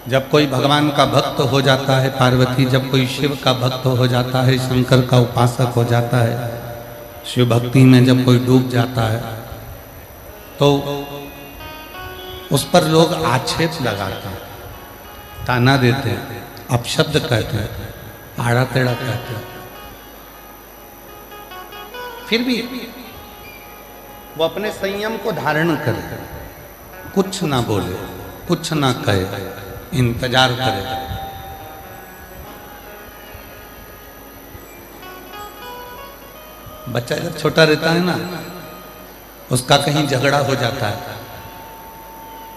जब कोई भगवान का भक्त हो जाता है, पार्वती जब कोई शिव का भक्त हो जाता है, शंकर का उपासक हो जाता है, शिव भक्ति में जब कोई डूब जाता है, तो उस पर लोग आक्षेप लगाते हैं, ताना देते हैं, अपशब्द कहते हैं, आड़ा टेढ़ा कहते हैं। फिर भी वो अपने संयम को धारण करे, कुछ ना बोले, कुछ ना कहे, इंतजार करे। बच्चा जब छोटा रहता है ना, उसका कहीं झगड़ा हो जाता है,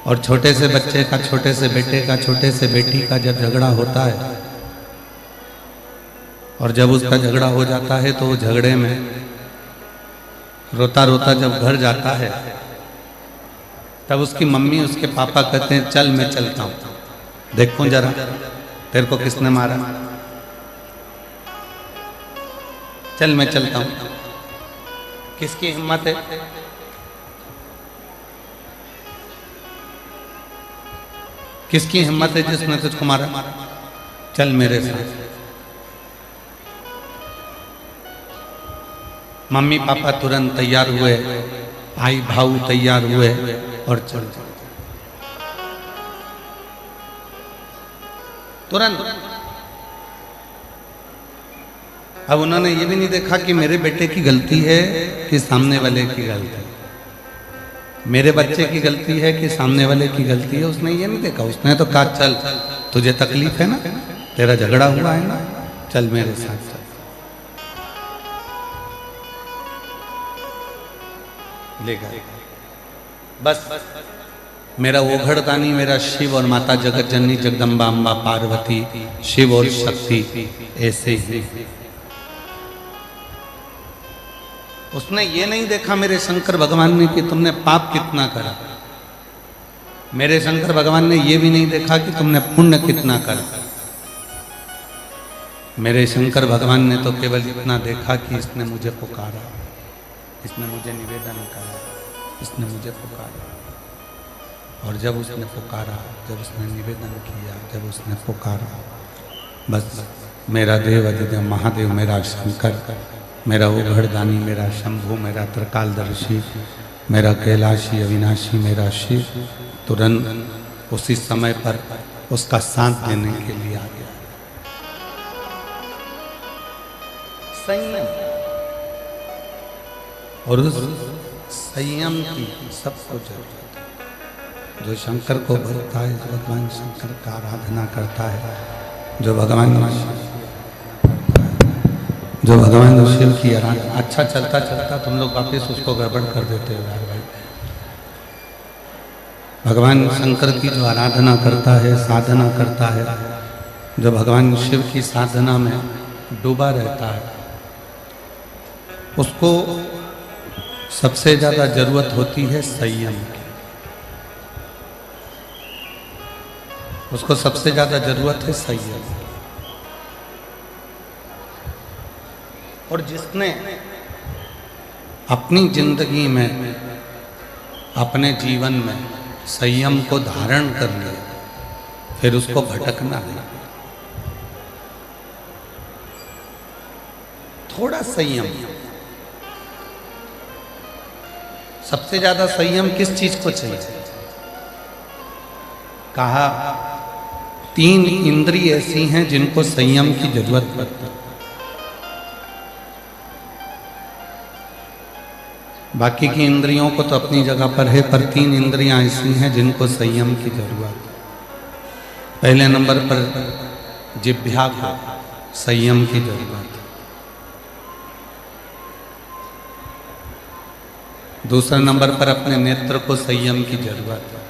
और छोटे से बच्चे का, छोटे से बेटे का, छोटे से बेटी का जब झगड़ा होता है, और जब उसका झगड़ा हो जाता है, तो वो झगड़े में रोता रोता जब घर जाता है, तब उसकी मम्मी, उसके पापा कहते हैं चल मैं चलता हूं, देखो जरा तेरे को किसने मारा, चल मैं चलता हूं। किसकी हिम्मत है? किसकी हिम्मत है जिसने तुझको मारा? चल मेरे साथ। मम्मी पापा तुरंत तैयार हुए, भाई भाऊ तैयार हुए और चल तुरंत। अब उन्होंने ये भी नहीं देखा कि मेरे बेटे की गलती है कि सामने वाले की गलती है, मेरे बच्चे की गलती है कि सामने वाले की गलती है। उसने ये नहीं देखा, उसने तो कहा चल तुझे तकलीफ है ना, तेरा झगड़ा हुआ है ना, चल मेरे साथ चल। ले गए। बस मेरा ओघड़दानी, मेरा शिव और माता जगत जननी जगदम्बा अम्बा पार्वती, शिव और शक्ति ऐसे ही। उसने ये नहीं देखा मेरे शंकर भगवान ने कि तुमने पाप कितना करा, मेरे शंकर भगवान ने ये भी नहीं देखा कि तुमने पुण्य कितना करा। मेरे शंकर भगवान ने तो केवल इतना देखा कि इसने मुझे पुकारा, इसने मुझे निवेदन करा, इसने मुझे पुकारा। और जब उसने पुकारा, जब उसने निवेदन किया, जब उसने पुकारा, बस मेरा देव अधिदेव महादेव, मेरा शंकर, मेरा ओघड़दानी, मेरा शंभु, मेरा त्रिकालदर्शी, मेरा कैलाशी अविनाशी, मेरा शिव तुरंत उसी समय पर उसका साथ देने के लिए आ गया। संयम, और उस संयम की सबको जरूरत है। जो शंकर को भरता है, जो भगवान शंकर का आराधना करता है, जो भगवान शिव की आराधना। अच्छा चलता चलता तुम लोग वापस उसको गड़बड़ कर देते हो यार भाई। भगवान शंकर की जो आराधना करता है, साधना करता है, जो भगवान शिव की साधना में डूबा रहता है, उसको सबसे ज्यादा जरूरत होती है संयम की। उसको सबसे ज्यादा जरूरत है संयम। और जिसने अपनी जिंदगी में, अपने जीवन में संयम को धारण कर लिया, फिर उसको भटकना नहीं। थोड़ा संयम। सबसे ज्यादा संयम किस चीज को चाहिए? कहा 3 इंद्रिय ऐसी हैं जिनको संयम की जरूरत पड़ती है। बाकी की इंद्रियों को तो अपनी जगह पर है, पर 3 इंद्रियां ऐसी हैं जिनको संयम की जरूरत है। पहले नंबर पर जिह्वा को संयम की जरूरत है। दूसरे नंबर पर अपने नेत्र को संयम की जरूरत है।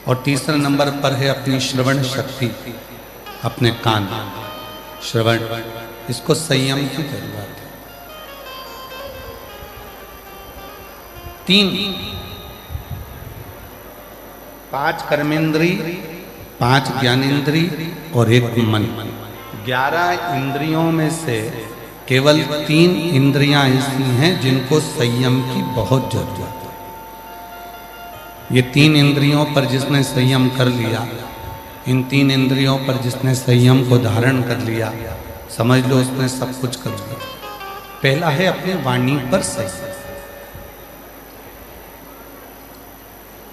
और तीसरे नंबर पर है अपनी श्रवण शक्ति, अपने कान, श्रवण, इसको संयम की जरूरत है। 5 कर्मेंद्री, 5 ज्ञानेंद्री और 1 मन। 11 इंद्रियों में से केवल 3 इंद्रियां ऐसी हैं जिनको संयम की बहुत जरूरत है। ये 3 इंद्रियों पर जिसने संयम कर लिया, इन 3 इंद्रियों पर जिसने संयम को धारण कर लिया, समझ लो उसने सब कुछ कर लिया। पहला है अपनी वाणी पर संयम,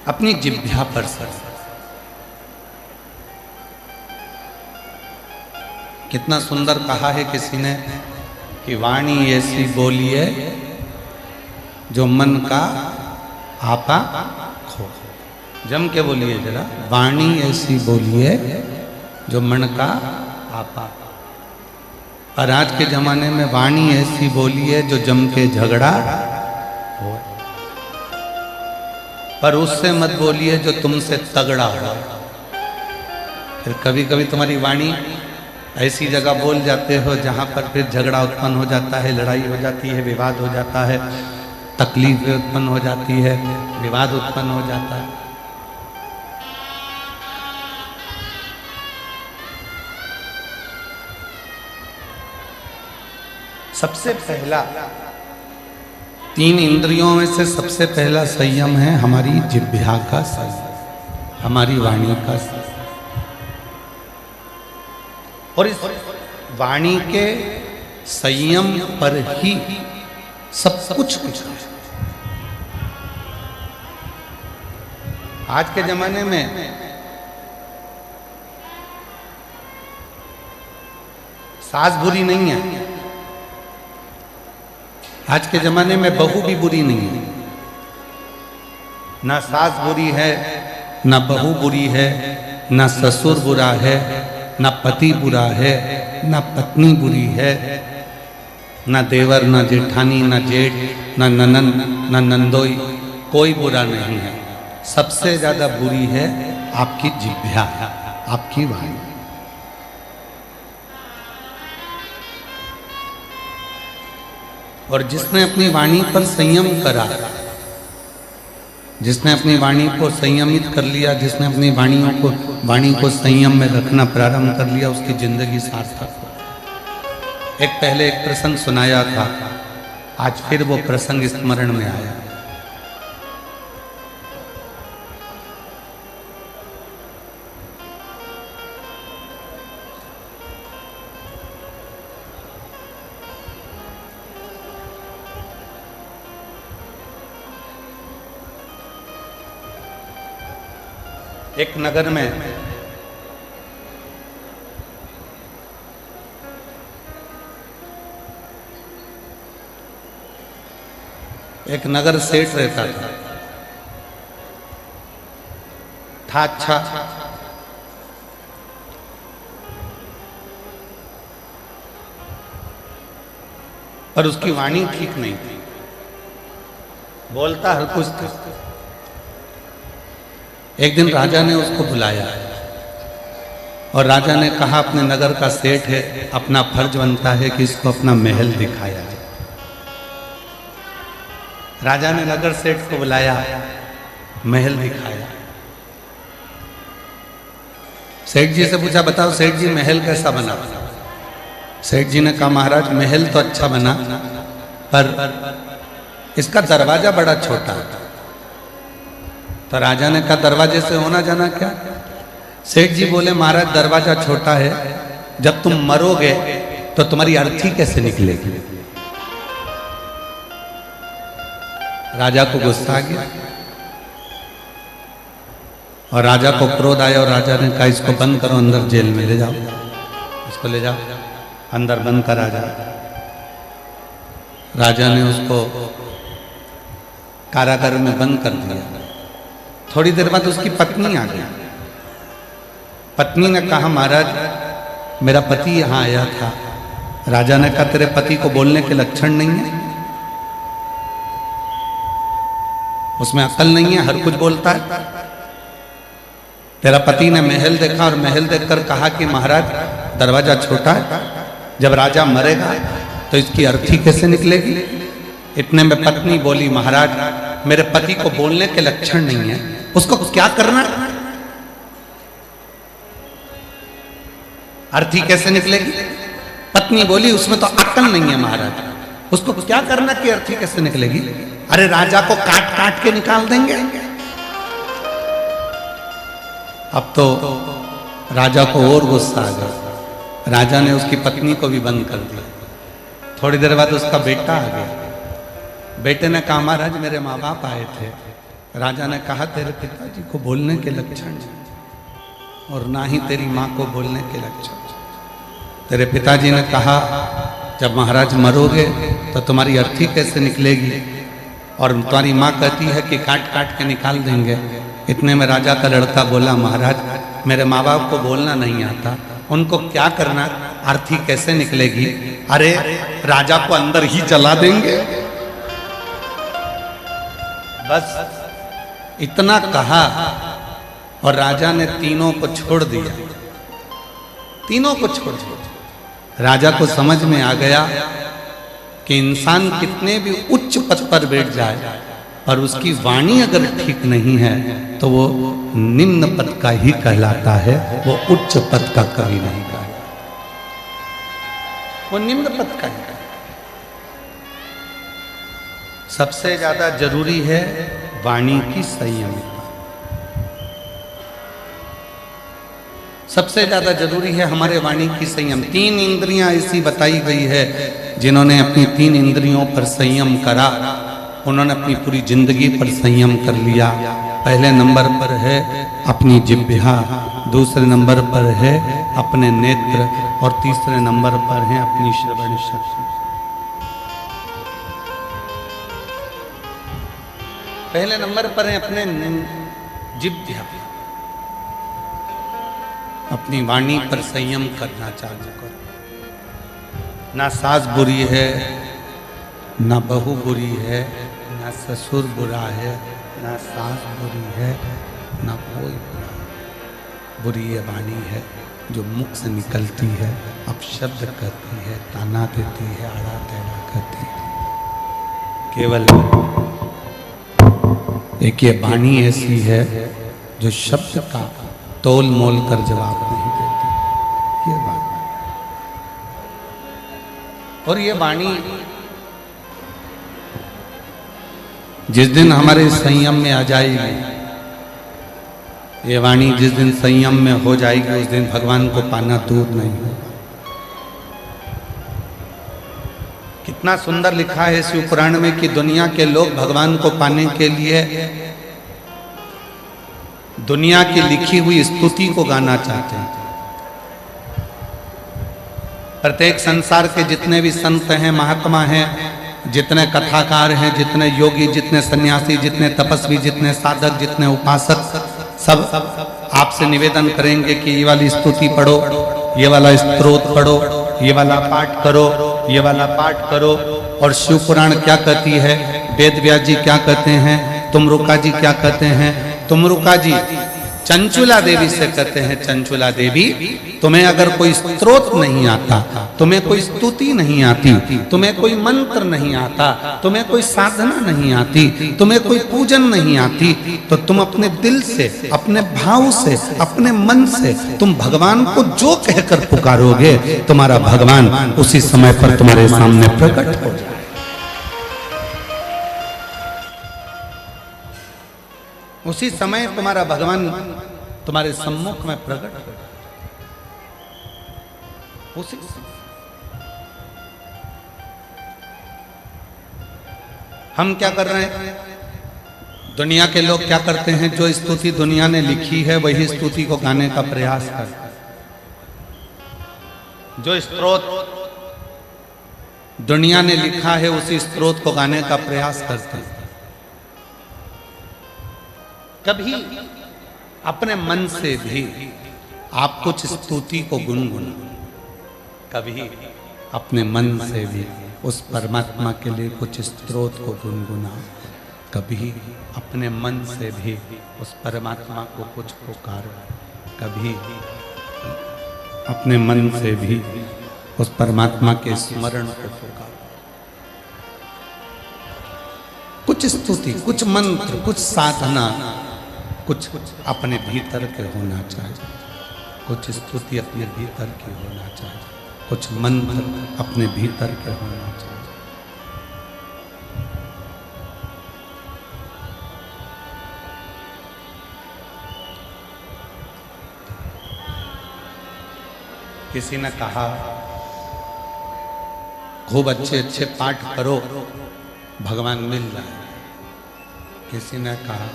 अपनी जिह्वा पर संयम। कितना सुंदर कहा है किसी ने कि वाणी ऐसी बोलिए जो मन का आपा खो। जम के बोलिए जरा, वाणी ऐसी बोलिए जो मन का आपा। और आज के जमाने में वाणी ऐसी बोलिए जो जम के झगड़ा हो, पर उससे मत बोलिए जो तुमसे तगड़ा हो। फिर कभी कभी तुम्हारी वाणी ऐसी जगह बोल जाते हो जहां पर फिर झगड़ा उत्पन्न हो जाता है, लड़ाई हो जाती है, विवाद हो जाता है, तकलीफ उत्पन्न हो जाती है, विवाद उत्पन्न हो जाता है। सबसे पहला 3 इंद्रियों में से सबसे पहला संयम है हमारी जिह्वा का संयम, हमारी वाणी का संयम। और इस वाणी के संयम पर ही सब कुछ है। आज के जमाने में सास बुरी नहीं है, आज के जमाने में बहू भी बुरी नहीं है। ना सास बुरी है, ना बहू बुरी है, ना ससुर बुरा है, ना पति बुरा है, ना पत्नी बुरी है, ना देवर, ना जेठानी, ना जेठ, ना ननन, ना नंदोई, कोई बुरा नहीं है। सबसे ज्यादा बुरी है आपकी जिह्वा, आपकी वाणी। और जिसने अपनी वाणी पर संयम करा, जिसने अपनी वाणी को संयमित कर लिया, जिसने अपनी वाणी को संयम में रखना प्रारंभ कर लिया, उसकी जिंदगी सार्थक हो। पहले एक प्रसंग सुनाया था, आज फिर वो प्रसंग स्मरण में आया। एक नगर में एक नगर सेठ रहता था अच्छा, पर उसकी वाणी ठीक नहीं थी, बोलता हर कुछ था। एक दिन राजा ने उसको बुलाया और राजा ने कहा अपने नगर का सेठ है, अपना फर्ज बनता है कि इसको अपना महल दिखाया जाए। राजा ने नगर सेठ को बुलाया, महल दिखाया। सेठ जी से पूछा, बताओ सेठ जी महल कैसा बना? सेठ जी ने कहा, महाराज महल तो अच्छा बना, पर इसका दरवाजा बड़ा छोटा है। तो राजा ने कहा, दरवाजे से होना जाना क्या? सेठ जी बोले, महाराज दरवाजा छोटा है, जब तुम मरोगे तो तुम्हारी अर्थी कैसे निकलेगी? राजा को गुस्सा आ गया और राजा को क्रोध आया और राजा ने कहा, इसको बंद करो, अंदर जेल में ले जाओ, इसको ले जाओ, अंदर बंद करा जाए। राजा ने उसको कारागार में बंद कर दिया। थोड़ी देर बाद उसकी पत्नी आ गई। पत्नी ने कहा, महाराज मेरा पति यहाँ आया था। राजा ने कहा, तेरे पति को बोलने के लक्षण नहीं है, उसमें अकल नहीं है, हर कुछ बोलता है। तेरा पति ने महल देखा और महल देखकर कहा कि महाराज दरवाजा छोटा है, जब राजा मरेगा तो इसकी अर्थी कैसे निकलेगी? इतने में पत्नी बोली, महाराज मेरे पति को बोलने के लक्षण नहीं है, उसको क्या करना? अर्थी कैसे निकलेगी? पत्नी बोली, उसमें तो अक्ल नहीं है महाराज, उसको क्या करना कि अर्थी कैसे निकलेगी? अरे राजा को काट काट के निकाल देंगे। अब तो राजा को और गुस्सा आ गया। राजा ने उसकी पत्नी को भी बंद कर दिया। थोड़ी देर बाद उसका बेटा आ गया। बेटे ने कहा महाराज मेरे माँ बाप आए थे। राजा ने कहा तेरे पिताजी को बोलने के लक्षण और ना ही तेरी माँ को बोलने के लक्षण। तेरे पिताजी ने कहा जब महाराज मरोगे तो तुम्हारी अर्थी कैसे निकलेगी, और तुम्हारी माँ कहती है कि काट काट के निकाल देंगे। इतने में राजा का लड़का बोला महाराज मेरे माँ बाप को बोलना नहीं आता, उनको क्या करना, अर्थी कैसे निकलेगी? अरे राजा को अंदर ही जला देंगे। बस इतना कहा और राजा ने तीनों को छोड़ दिया। तीनों को छोड़ दिया। राजा को समझ में आ गया कि इंसान कितने भी उच्च पद पर बैठ जाए पर उसकी वाणी अगर ठीक नहीं है तो वो निम्न पद का ही कहलाता है, वो उच्च पद का कभी नहीं कहलाता, वो निम्न पद का ही। सबसे ज्यादा जरूरी है वाणी की संयमिता। सबसे ज्यादा जरूरी है हमारे वाणी की संयम। 3 इंद्रियां ऐसी बताई गई है जिन्होंने अपनी 3 इंद्रियों पर संयम करा, उन्होंने अपनी पूरी जिंदगी पर संयम कर लिया। पहले नंबर पर है अपनी जिह्वा, दूसरे नंबर पर है अपने नेत्र और तीसरे नंबर पर है अपनी श्रवण शक्ति। पहले नंबर पर है अपने जिह्वा। अपनी वाणी पर संयम करना चालू करो। ना सास बुरी है, ना बहू बुरी है, ना ससुर बुरा है, ना सास बुरी है, ना कोई बुरा है। बुरी ये वाणी है जो मुख से निकलती है, अपशब्द करती है, ताना देती है, आड़ा टेढ़ा करती है। केवल एक ये वाणी ऐसी है जो शब्द का तोल मोल कर जवाब नहीं देती। ये बात और ये वाणी जिस दिन हमारे संयम में आ जाएगी, ये वाणी जिस दिन संयम में हो जाएगी उस दिन भगवान को पाना दूर नहीं होगा। कितना सुंदर लिखा है शिव पुराण में कि दुनिया के लोग भगवान को पाने के लिए दुनिया की लिखी हुई स्तुति को गाना चाहते हैं। प्रत्येक संसार के जितने भी संत हैं, महात्मा हैं, जितने कथाकार हैं, जितने योगी, जितने सन्यासी, जितने तपस्वी, जितने साधक, जितने उपासक, सब आपसे निवेदन करेंगे कि ये वाली स्तुति पढ़ो, ये वाला स्तोत्र पढ़ो, ये वाला पाठ करो, ये वाला पाठ करो। और शिव पुराण क्या कहती है, वेद व्यास जी क्या कहते हैं, तुमरुका जी क्या कहते हैं? तुमरुका जी चंचुला देवी से कहते हैं, चंचुला देवी तुम्हें अगर कोई स्तोत्र नहीं आता, तुम्हें कोई स्तुति नहीं आती, तुम्हें कोई मंत्र नहीं आता, तुम्हें कोई साधना नहीं आती, तुम्हें कोई पूजन नहीं आती, तो तुम अपने दिल से, अपने भाव से, अपने मन से तुम भगवान को जो कहकर पुकारोगे, तुम्हारा भगवान उसी समय पर तुम्हारे सामने प्रकट हो जाए। उसी समय तुम्हारा भगवान तुम्हारे सम्मुख में प्रकट हो। उसी हम क्या कर रहे हैं? दुनिया के लोग क्या करते हैं? जो स्तुति दुनिया ने लिखी है वही स्तुति को गाने का प्रयास करते हैं। जो स्तोत्र दुनिया ने लिखा है उसी स्तोत्र को गाने का प्रयास करते हैं। कभी अपने मन से भी आप कुछ स्तुति को गुनगुना, कभी अपने मन से भी उस परमात्मा के लिए कुछ स्तोत्र को गुनगुना, कभी अपने मन से भी उस परमात्मा को कुछ पुकारो, कभी अपने मन से भी उस परमात्मा के स्मरण को पुकारो। कुछ स्तुति, कुछ मंत्र, कुछ साधना, कुछ अपने भीतर के होना चाहिए। कुछ स्तुति अपने भीतर के होना चाहिए, कुछ मंत्र अपने भीतर के होना चाहिए। किसी ने कहा खूब अच्छे अच्छे पाठ करो भगवान मिल जाए। किसी ने कहा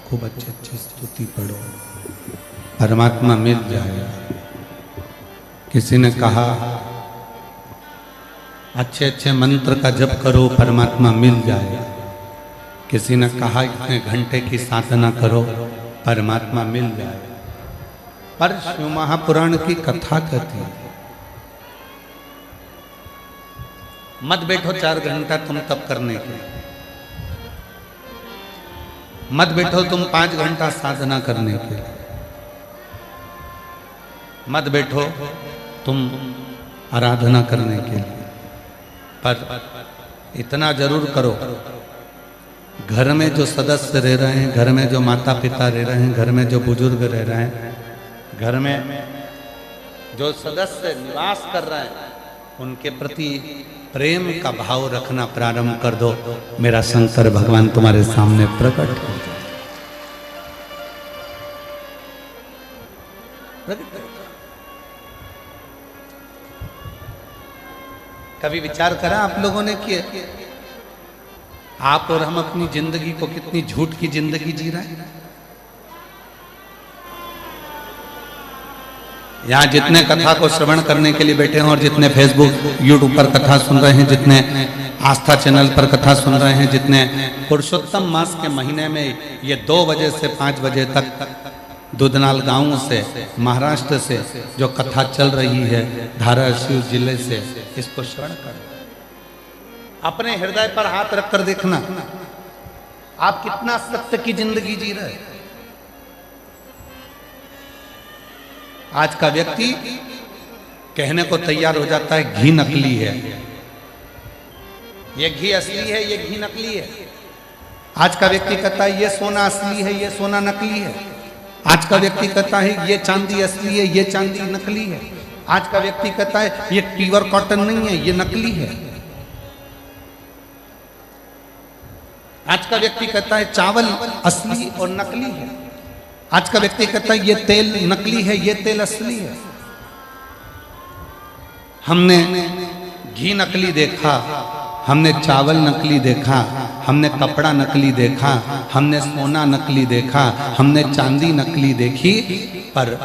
खूब अच्छे अच्छे स्तुति पढ़ो परमात्मा मिल जाएगा। किसी ने कहा अच्छे अच्छे मंत्र का जप करो परमात्मा मिल जाएगा। किसी ने कहा इतने घंटे की साधना करो परमात्मा मिल जाएगा। पर शिव महापुराण की कथा कहती है मत बैठो 4 घंटा तुम तप करने के, मत बैठो तुम 5 घंटा साधना करने के, मत बैठो तुम आराधना करने के लिए, पर इतना जरूर करो घर में जो सदस्य रह रहे हैं, घर में जो माता पिता रह रहे हैं, घर में जो बुजुर्ग रह रहे हैं, घर में जो सदस्य निवास कर रहे हैं उनके प्रति प्रेम का भाव रखना प्रारंभ कर दो। मेरा शंकर भगवान तुम्हारे सामने प्रकट हो जाए। कभी विचार करा आप लोगों ने कि आप और हम अपनी जिंदगी को कितनी झूठ की जिंदगी जी रहे हैं? यहाँ जितने कथा को श्रवण करने के लिए बैठे हैं और जितने फेसबुक यूट्यूब पर कथा सुन रहे हैं, जितने आस्था चैनल पर कथा सुन रहे हैं, जितने पुरुषोत्तम मास के महीने में ये 2 बजे से 5 बजे तक दुधनाल गांव से महाराष्ट्र से जो कथा चल रही है धाराशिव जिले से, इसको श्रवण कर अपने हृदय पर हाथ रखकर देखना आप कितना सत्य की जिंदगी जी रहे हैं। आज का व्यक्ति कहने को तैयार हो जाता है घी नकली है, ये घी असली है, ये घी नकली है। आज का व्यक्ति कहता है ये सोना असली है, ये सोना नकली है। आज का व्यक्ति कहता है ये चांदी असली है, ये चांदी नकली है। आज का व्यक्ति कहता है ये प्योर कॉटन नहीं है, ये नकली है। आज का व्यक्ति कहता है चावल असली और नकली है। आज का व्यक्ति कहता है ये तेल नकली है, ये तेल असली है। हमने घी नकली देखा, हमने चावल नकली देखा, हमने कपड़ा नकली देखा, हमने सोना नकली देखा, हमने चांदी नकली देखी। पर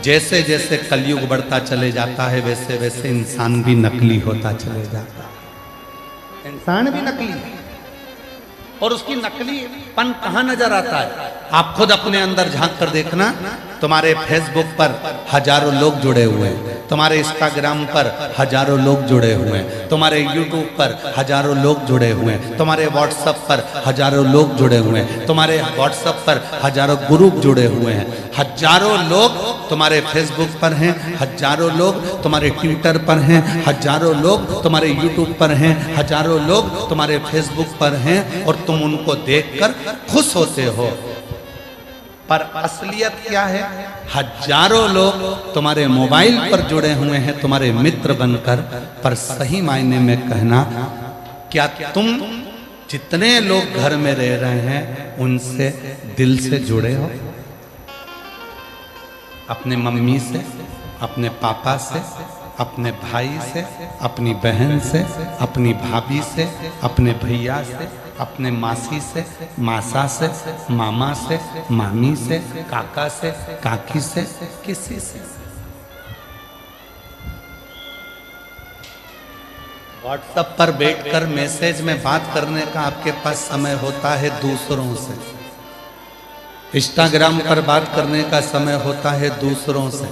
जैसे जैसे कलयुग बढ़ता चले जाता है वैसे वैसे इंसान भी नकली होता चले जाता है। इंसान भी नकली है और उसकी नकलीपन कहाँ नजर आता है? आप खुद अपने अंदर झांक कर देखना। तुम्हारे फेसबुक पर हजारों लोग जुड़े हुए हैं, तुम्हारे इंस्टाग्राम पर हजारों लोग जुड़े हुए हैं, तुम्हारे यूट्यूब पर हजारों लोग जुड़े हुए हैं, तुम्हारे व्हाट्सएप पर हजारों लोग जुड़े हुए हैं, तुम्हारे व्हाट्सएप पर हजारों ग्रुप जुड़े हुए हैं, हजारों लोग तुम्हारे फेसबुक पर हैं, हजारों लोग तुम्हारे ट्विटर पर हैं, हजारों लोग तुम्हारे यूट्यूब पर हैं, हजारों लोग तुम्हारे फेसबुक पर हैं और तुम उनको देखकर खुश होते हो। पर असलियत क्या है? हजारों लोग तुम्हारे मोबाइल पर जुड़े हुए हैं तुम्हारे मित्र बनकर, पर सही मायने में कहना क्या तुम जितने लोग घर में रह रहे हैं उनसे दिल से जुड़े हो? अपने मम्मी से, अपने पापा से, अपने भाई से, अपनी बहन से, अपनी भाभी से, अपने भैया से, अपने मासी से, मासा से, मामा से, मामी से, काका से, काकी से, किसी से? व्हाट्सएप पर बैठकर मैसेज में बात करने का आपके पास समय होता है दूसरों से, इंस्टाग्राम पर बात करने का समय होता है दूसरों से,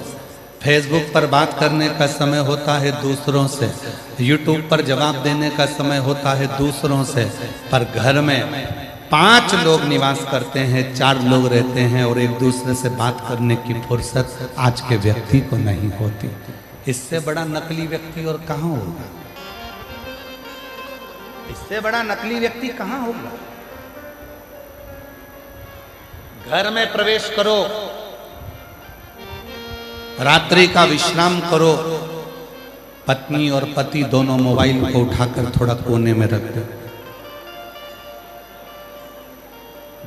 फेसबुक पर बात करने का समय होता है दूसरों से, यूट्यूब पर जवाब देने का समय होता है दूसरों से। पर घर में 5 लोग निवास करते हैं, 4 लोग रहते हैं और एक दूसरे से बात करने की फुर्सत आज के व्यक्ति को नहीं होती। इससे बड़ा नकली व्यक्ति और कहाँ होगा? इससे बड़ा नकली व्यक्ति कहाँ होगा? घर में प्रवेश करो, रात्रि का विश्राम करो, पत्नी और पति दोनों मोबाइल को उठाकर थोड़ा कोने में रख दो।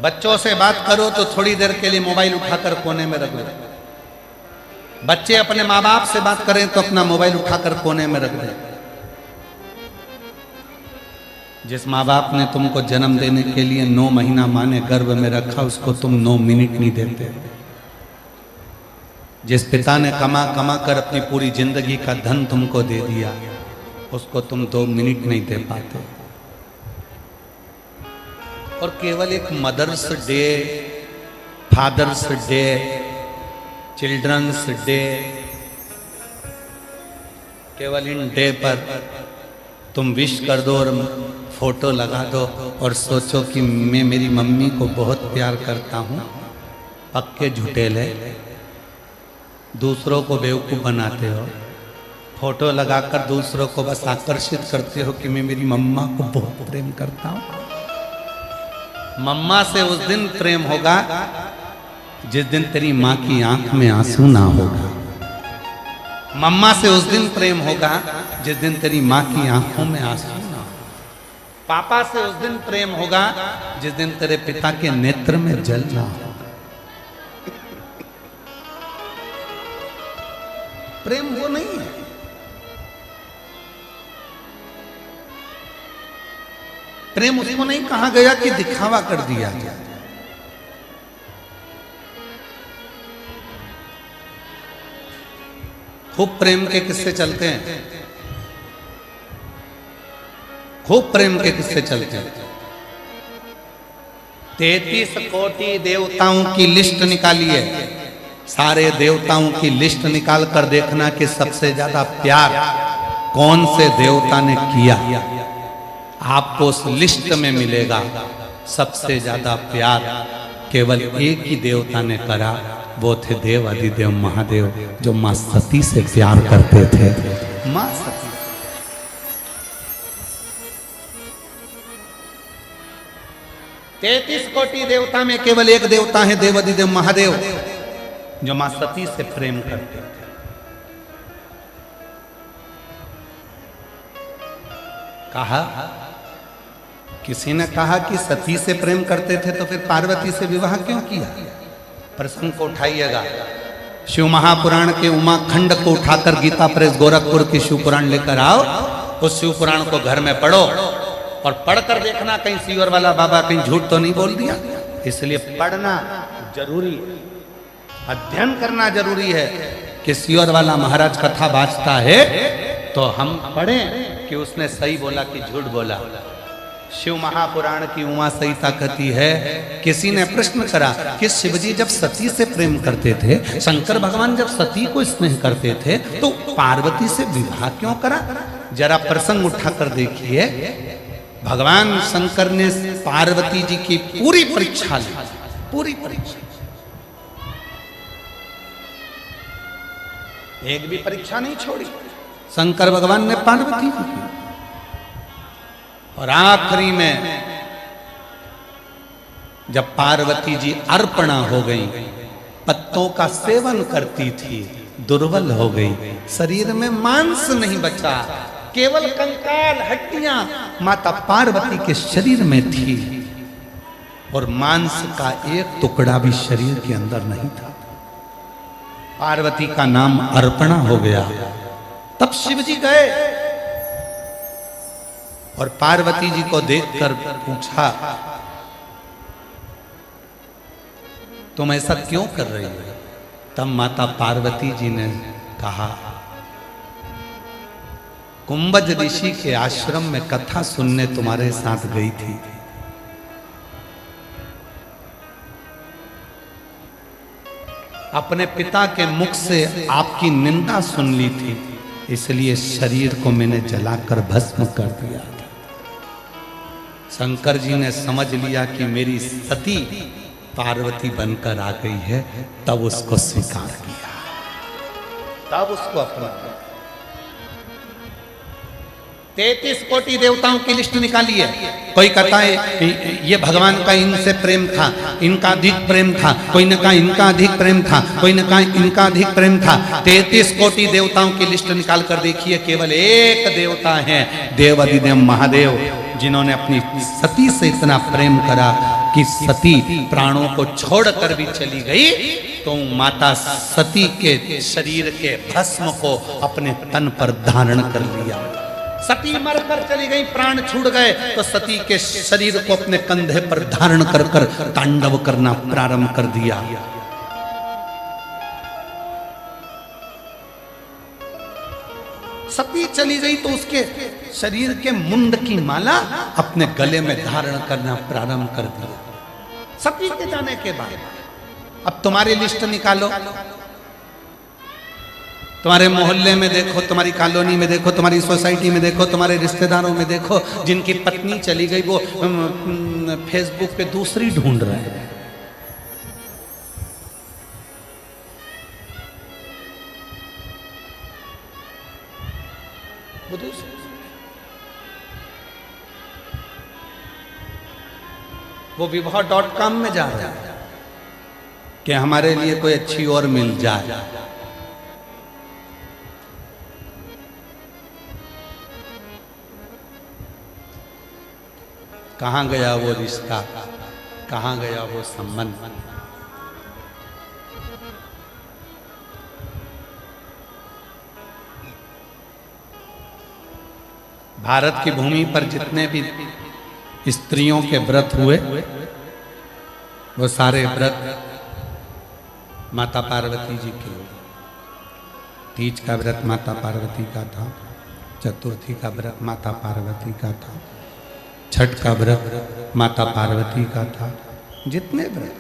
बच्चों से बात करो तो थोड़ी देर के लिए मोबाइल उठाकर कोने में रख दो। बच्चे अपने माँ बाप से बात करें तो अपना मोबाइल उठाकर कोने में रख दें। जिस माँ बाप ने तुमको जन्म देने के लिए 9 महीना माँ ने गर्भ में रखा, उसको तुम 9 मिनट नहीं देते। जिस पिता ने कमा कमा कर अपनी पूरी जिंदगी का धन तुमको दे दिया, उसको तुम 2 मिनट नहीं दे पाते। और केवल एक mother's day, father's day, children's day, केवल इन डे पर तुम विश कर दो और फोटो लगा दो और सोचो कि मैं मेरी मम्मी को बहुत प्यार करता हूँ। पक्के झूठेले, दूसरों को बेवकूफ़ बनाते हो। फोटो लगाकर दूसरों को बस आकर्षित करते हो कि मैं मेरी मम्मा को बहुत प्रेम करता हूँ। मम्मा से उस दिन प्रेम होगा जिस दिन तेरी माँ की आंख में आंसू ना होगा। मम्मा से उस दिन प्रेम होगा जिस दिन तेरी माँ की आंखों में आंसू ना हो। पापा से उस दिन प्रेम होगा जिस दिन तेरे पिता के नेत्र में जल ना हो। प्रेम वो नहीं है। प्रेम उसको नहीं कहा गया कि दिखावा कर दिया गया। खूब प्रेम के किस्से चलते हैं, खूब प्रेम के किस्से चलते हैं। 33 कोटि देवताओं की लिस्ट निकाली है। सारे देवताओं की लिस्ट निकाल कर देखना कि सबसे ज्यादा प्यार कौन से देवता ने किया। आपको उस लिस्ट में मिलेगा सबसे ज्यादा प्यार केवल एक ही देवता ने करा, वो थे देव अधिदेव महादेव, जो मां सती से प्यार करते थे। मां सती 33 कोटि देवता में केवल एक देवता है देव अधिदेव महादेव, जो मां सती से प्रेम करते थे। कहा, किसी ने कहा कि सती से प्रेम करते थे तो फिर पार्वती से विवाह क्यों किया? प्रसंग को उठाइएगा। शिव महापुराण के उमा खंड को उठाकर गीता प्रेस गोरखपुर की शिव पुराण लेकर आओ। उस शिव पुराण को घर में पढ़ो और पढ़कर देखना कहीं सीवर वाला बाबा कहीं झूठ तो नहीं बोल दिया। इसलिए पढ़ना जरूरी है, अध्ययन करना जरूरी है। कि सीवर वाला महाराज कथा बाजता है तो हम पढ़ें कि उसने सही बोला कि झूठ बोला। शिव महापुराण की उमा संहिता कहती है, किसी ने प्रश्न करा कि शिवजी जब सती से प्रेम करते थे, शंकर भगवान जब सती को स्नेह करते थे, तो पार्वती से विवाह क्यों करा? जरा प्रसंग उठाकर देखिए। भगवान शंकर ने पार्वती जी की पूरी परीक्षा ली, पूरी परीक्षा, एक भी परीक्षा नहीं छोड़ी शंकर भगवान ने पार्वती जी की। और आखिरी में जब पार्वती जी अर्पणा हो गई, पत्तों का सेवन करती थी, दुर्बल हो गई, शरीर में मांस नहीं बचा, केवल कंकाल हड्डियां माता पार्वती के शरीर में थी और मांस का एक टुकड़ा भी शरीर के अंदर नहीं था। पार्वती का नाम अर्पणा हो गया। तब शिव जी गए और पार्वती जी को देखकर पूछा, तुम ऐसा क्यों कर रही हो? तब माता पार्वती जी ने कहा, कुंभज ऋषि के आश्रम में कथा सुनने तुम्हारे साथ गई थी। अपने पिता के मुख से आपकी निंदा सुन ली थी, इसलिए शरीर को मैंने जलाकर भस्म कर दिया था। शंकर जी ने समझ लिया कि मेरी सती पार्वती बनकर आ गई है, तब उसको स्वीकार किया, तब उसको अपना 33 कोटि देवताओं की लिस्ट निकाली है। कोई कहता है ये भगवान का इनसे प्रेम था, इनका अधिक प्रेम था, कोई ने कहा इनका अधिक प्रेम था, कोई ने कहा इनका अधिक प्रेम था। 33 कोटि देवताओं की लिस्ट निकाल कर देखिए, केवल एक देवता है देव अधिदेव महादेव, जिन्होंने अपनी सती से इतना प्रेम करा कि सती प्राणों को छोड़कर भी चली गई तो माता सती के शरीर के भस्म को अपने तन पर धारण कर लिया। सती मरकर चली गई, प्राण छूट गए, तो सती के शरीर को अपने कंधे पर धारण कर कर तांडव करना प्रारंभ कर दिया। सती चली गई तो उसके शरीर के मुंड की माला अपने गले में धारण करना प्रारंभ कर दिया। सती के जाने के बाद अब तुम्हारी लिस्ट निकालो, तुम्हारे मोहल्ले में देखो, तुम्हारी कॉलोनी में देखो, तुम्हारी सोसाइटी में देखो, तुम्हारे रिश्तेदारों में देखो, जिनकी पत्नी चली गई वो फेसबुक पे दूसरी ढूंढ रहे हैं। वो विवाह.com में जा रहा है कि हमारे लिए कोई अच्छी और मिल जाए। कहां गया वो रिश्ता, कहां गया वो संबंध। भारत की भूमि पर जितने भी स्त्रियों के व्रत हुए वो सारे व्रत माता पार्वती जी के हुए। तीज का व्रत माता पार्वती का था, चतुर्थी का व्रत माता पार्वती का था, छठ का व्रत माता पार्वती का था। जितने व्रत,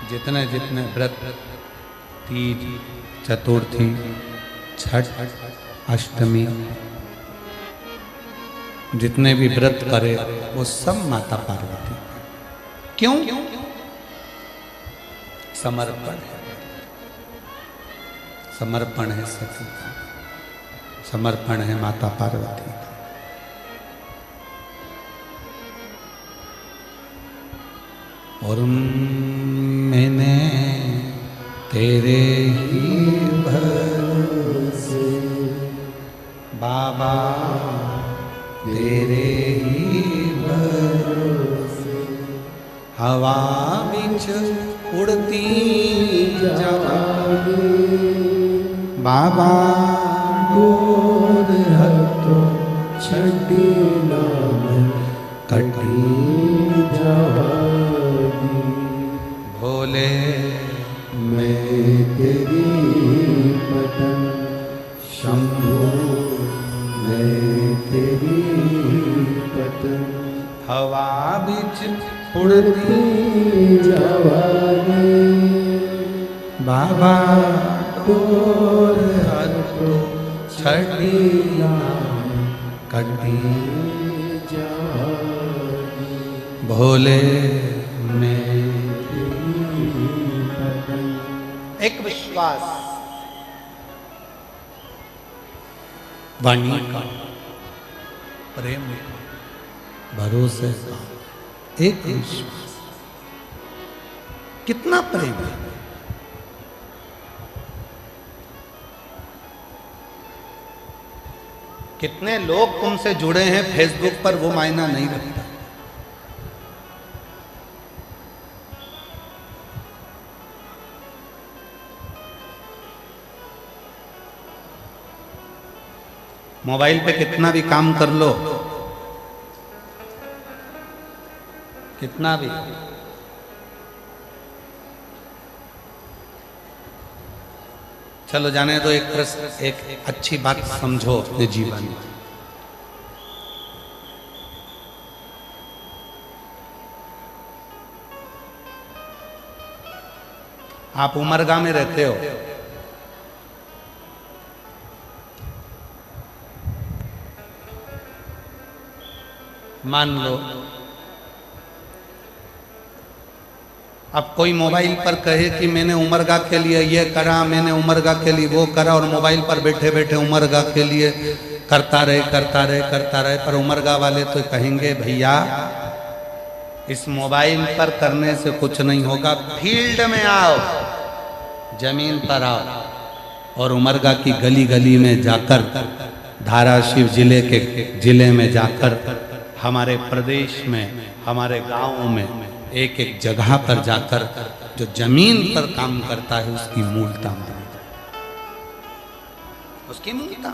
जितने जितने व्रत, तीज, चतुर्थी, छठ, अष्टमी, जितने भी व्रत करे वो सब माता पार्वती। क्यों? समर्पण है, समर्पण है सती का, समर्पण है माता पार्वती का। और मैंने तेरे ही भरोसे बाबा, तेरे ही भरोसे हवा बिच उड़ती जावे बाबा, डोर हथों छड़ी नाम कटी जावे। भोले मैं तेरी पतन, शंभो मैं तेरी पतन, हवा बिच उड़ती जावे बाबा, डोर हथों छड़ी कटी जावे। भोले मैं एक विश्वास, वाणी का, प्रेम का, भरोसे का एक विश्वास। कितना प्रेम है, कितने लोग तुमसे जुड़े हैं फेसबुक पर वो मायना नहीं रखता। मोबाइल पे कितना भी काम कर लो, कितना भी, चलो जाने दो। एक अच्छी बात समझो अपने जीवन में। आप उमरगा में रहते हो, मान लो अब कोई मोबाइल पर कहे कि मैंने उमरगा के लिए ये करा, मैंने उमरगा के लिए वो करा, और मोबाइल पर बैठे बैठे उमरगा के लिए करता रहे करता रहे करता रहे। पर उमरगा वाले तो कहेंगे भैया इस मोबाइल पर करने से कुछ नहीं होगा, फील्ड में आओ, जमीन पर आओ और उमरगा की गली गली में जाकर, धाराशिव जिले में जाकर, हमारे प्रदेश में, हमारे गाँव में एक एक जगह पर जाकर जो जमीन पर काम करता है उसकी मूलता मिलेगी, उसकी मूलता।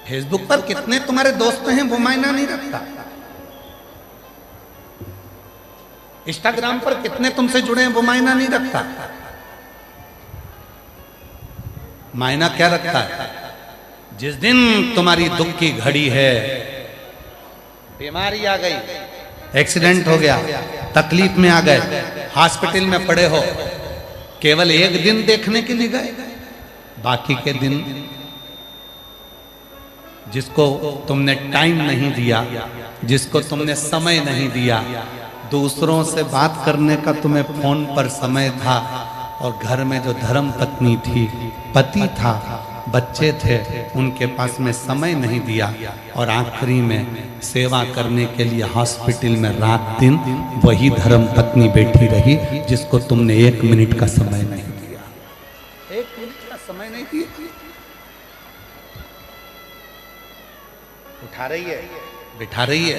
फेसबुक पर कितने तुम्हारे दोस्त हैं वो मायना नहीं रखता, इंस्टाग्राम पर कितने तुमसे जुड़े हैं वो मायना नहीं रखता। मायना क्या रखता है? जिस दिन तुम्हारी दुख की घड़ी है, बीमारी आ गई, एक्सीडेंट हो गया, तकलीफ में आ गए, हॉस्पिटल में पड़े हो, केवल एक दिन देखने के लिए गए, बाकी के दिन जिसको तुमने टाइम नहीं दिया, जिसको तुमने समय नहीं दिया, दूसरों से बात करने का तुम्हें फोन पर समय था, और घर में जो धर्म पत्नी थी, पति था, बच्चे थे, उनके पास में समय नहीं दिया, और आखिरी में सेवा करने के लिए हॉस्पिटल में रात दिन वही धर्म पत्नी बैठी रही जिसको तुमने 1 मिनट का समय नहीं दिया। 1 मिनट का समय नहीं दिया। उठा रही है, बिठा रही है,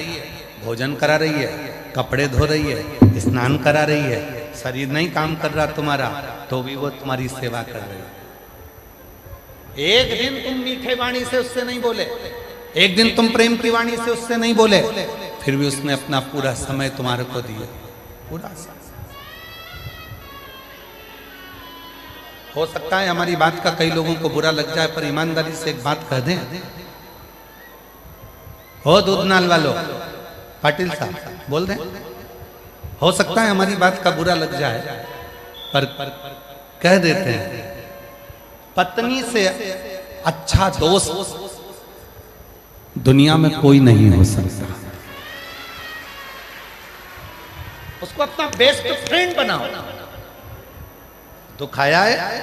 भोजन करा रही है, कपड़े धो रही है, स्नान करा रही है, शरीर नहीं काम कर रहा तुम्हारा तो भी वो तुम्हारी सेवा कर रही है। एक दिन तुम मीठे वाणी से उससे नहीं बोले, एक दिन तुम प्रेम की वाणी से उससे नहीं बोले, फिर भी उसने अपना पूरा समय तुम्हारे को दिया, पूरा समय। हो सकता है हमारी बात का कई लोगों को बुरा लग जाए, पर ईमानदारी से एक बात कह दें, हो दूधनाल वालों, पाटिल साहब बोल दें, हो सकता है हमारी बात का बुरा लग जाए, पर कह देते हैं, पत्नी से अच्छा दोस्त दुनिया में कोई नहीं हो सकता। उसको अपना बेस्ट फ्रेंड बनाओ। दुख आया है,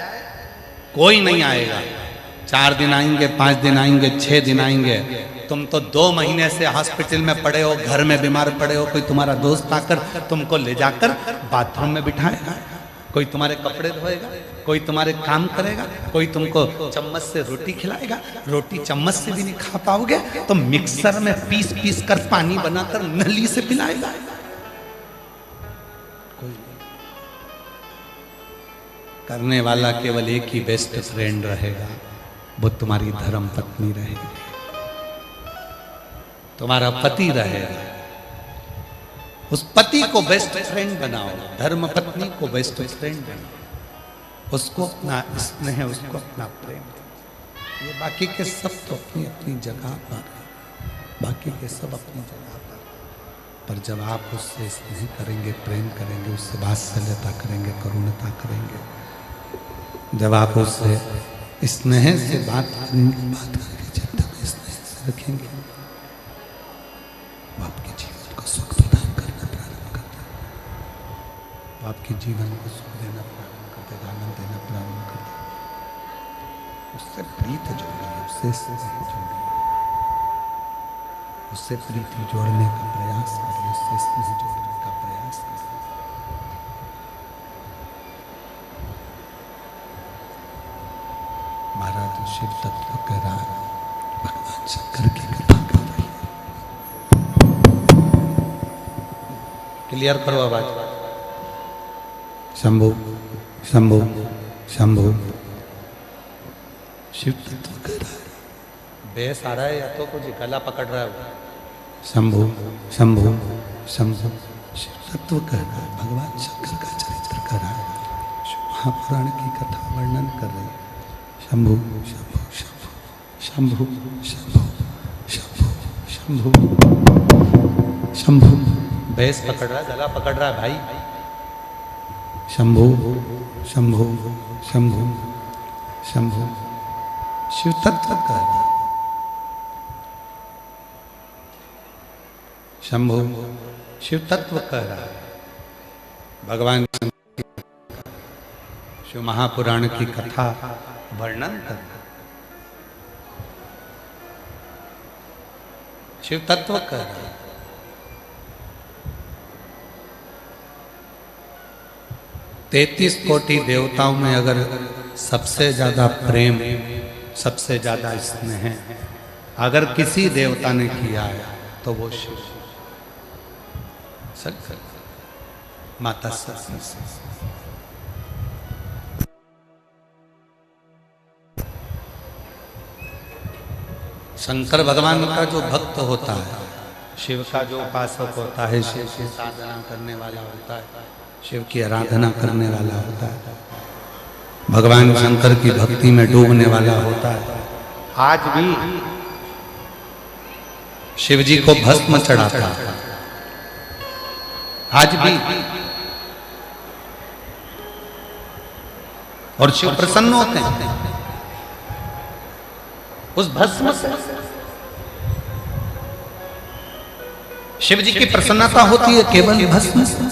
कोई नहीं आएगा, 4 दिन आएंगे, 5 दिन आएंगे, 6 दिन आएंगे, तुम तो 2 महीने से हॉस्पिटल में पड़े हो, घर में बीमार पड़े हो, कोई तुम्हारा दोस्त आकर तुमको ले जाकर बाथरूम में बिठाएगा, कोई तुम्हारे कपड़े धोएगा, कोई तुम्हारे काम करेगा, कोई तुमको चम्मच से रोटी खिलाएगा, रोटी चम्मच से भी नहीं खा पाओगे तो मिक्सर में पीस पीस कर पानी बनाकर नली से पिलाएगा। कोई करने वाला केवल एक ही बेस्ट फ्रेंड रहेगा, वो तुम्हारी धर्म पत्नी रहेगी, तुम्हारा पति रहेगा। उस पति को बेस्ट फ्रेंड बनाओ, धर्म पत्नी को बेस्ट फ्रेंड बनाओ, उसको अपना स्नेह, उसको अपना प्रेम। ये बाकी के सब तो अपनी अपनी जगह पर, बाकी के सब अपनी जगह पर जब आप उससे स्नेह करेंगे, प्रेम करेंगे, उससे वात्सल्यता करेंगे, करुणता करेंगे, जब आप उससे स्नेह से बात करके चिंता में स्नेह से रखेंगे, वो आपके जीवन को सुख प्रदान करना प्रारंभ करता है, वो आपके जीवन को सुख देना प्रारंभ करते, आनंद देना प्रारंभ करते। उससे प्रीति जोड़िए, उससे स्नेह जोड़िए, उससे प्रीति जोड़ने का प्रयास करिए, उससे स्नेह जोड़ने का प्रयास करिए। महाराज शिव तत्व कह रहा है, भगवान शंकर की कथा कर रही है। क्लियर करो आवाज। शंभु शंभु शंभु, शिव तत्व कह रहा है। बेस आ रहा है या तो कुछ गला पकड़ रहा है। शंभु शंभु शंभु, शिव तत्व कह रहा है, भगवान शंकर का चरित्र कर रहा है, महापुराण की कथा वर्णन कर रही है। शंभु शंभु शंभु शंभु शंभु शंभु शंभु, बेस पकड़ रहा है, गला पकड़ रहा है भाई। शंभु शंभु शंभु शंभु, शिव तत्व कह रहा है। शंभु शिव तत्व कह रहा है, भगवान शिव महापुराण की कथा वर्णन कर, शिव तत्व कह रहा है। तैतीस कोटि देवताओं में अगर सबसे ज्यादा प्रेम, सबसे ज्यादा स्नेह अगर किसी देवता ने किया है तो वो शिव। सच माता सती से शंकर भगवान का जो भक्त होता है, शिव का जो उपासक होता है, शिव की साधना करने वाला होता है, शिव की आराधना करने वाला होता है, भगवान शंकर की भक्ति में डूबने वाला होता है, आज भी शिव जी को भस्म चढ़ाता है। आज भी और शिव प्रसन्न होते हैं उस भस्म से। शिव जी की प्रसन्नता होती है केवल भस्म से।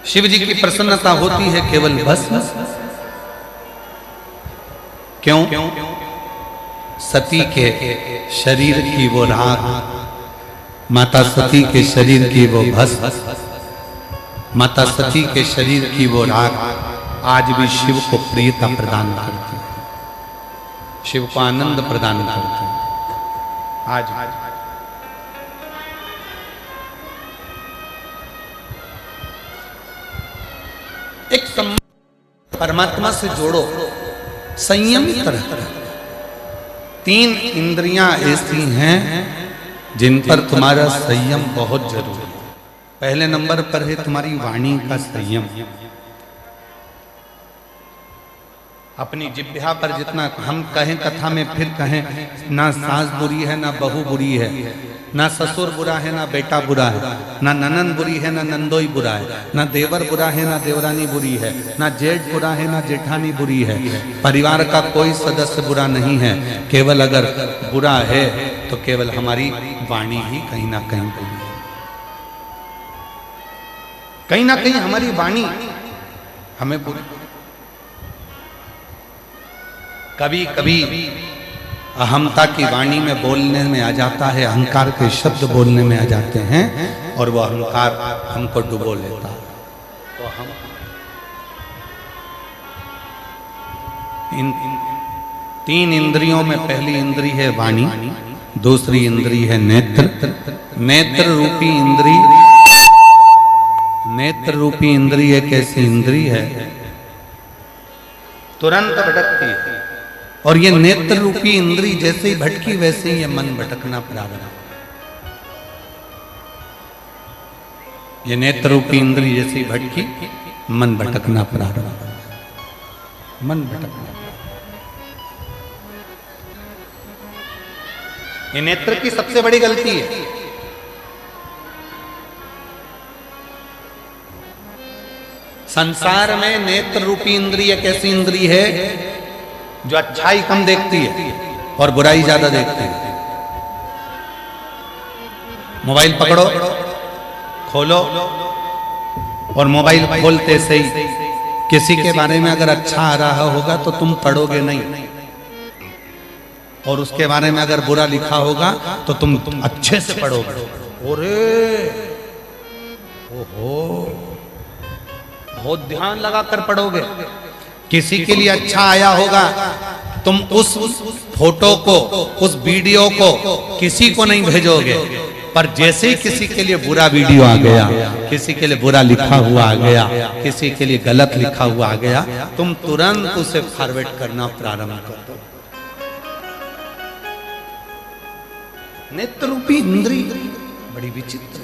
शिव जी की प्रसन्नता होती है केवल भस्म से। क्यों? सती के शरीर की वो राख, माता सती के शरीर की वो भस्म, माता सती के शरीर की वो राख आज भी शिव को प्रियता प्रदान करती है, शिव को आनंद प्रदान करती है। आज एक परमात्मा से जोड़ो संयमित रहकर। 3 इंद्रियां ऐसी हैं जिन पर तुम्हारा संयम बहुत जरूरी है। पहले नंबर पर है तुम्हारी वाणी का संयम। अपनी जिह्वा पर जितना हम कहें कथा में फिर कहें, ना सास बुरी है ना बहू बुरी है, ना ससुर बुरा है ना बेटा बुरा है, ना ननन बुरी है ना नंदोई बुरा है, ना देवर बुरा है ना देवरानी बुरी है, ना जेठ बुरा है ना जेठानी बुरी है। परिवार का कोई सदस्य बुरा नहीं है। केवल अगर बुरा है तो केवल हमारी वाणी ही कहीं ना कहीं बुरी है। कहीं ना कहीं हमारी वाणी हमें बुरी। कभी कभी अहमता की वाणी में बोलने में आ जाता है, अहंकार के शब्द बोलने में आ जाते हैं और वो अहंकार हमको डुबो लेता है। तो हम इन 3 इंद्रियों में पहली इंद्री है वाणी, दूसरी इंद्री है नेत्र। नेत्र रूपी इंद्री, नेत्र रूपी इंद्री एक ऐसी इंद्री है तुरंत भटकती है, और ये नेत्र रूपी इंद्री जैसे ही भटकी वैसे ही ये मन भटकना प्रारंभ। ये नेत्र रूपी इंद्री जैसे ही भटकी मन भटकना प्रारंभ, मन भटकना। ये नेत्र की सबसे बड़ी गलती है। संसार में नेत्र रूपी इंद्री एक ऐसी इंद्री है जो अच्छाई कम देखती है और बुराई ज्यादा देखती है। मोबाइल पकड़ो, खोलो, और मोबाइल खोलते से ही किसी के बारे में अगर अच्छा आ रहा होगा तो तुम पढ़ोगे नहीं, और उसके बारे में अगर बुरा लिखा होगा तो तुम अच्छे से पढ़ोगे। ओरे ओहो, बहुत ध्यान लगाकर पढ़ोगे। किसी के लिए अच्छा आया होगा, तुम उस फोटो को, उस वीडियो को किसी को नहीं भेजोगे, पर जैसे ही किसी के लिए बुरा वीडियो आ गया, किसी के लिए बुरा लिखा हुआ आ गया, किसी के लिए गलत लिखा हुआ आ गया, तुम तुरंत उसे फॉरवर्ड करना प्रारंभ कर दो। नेत्र रूपी इंद्री बड़ी विचित्र,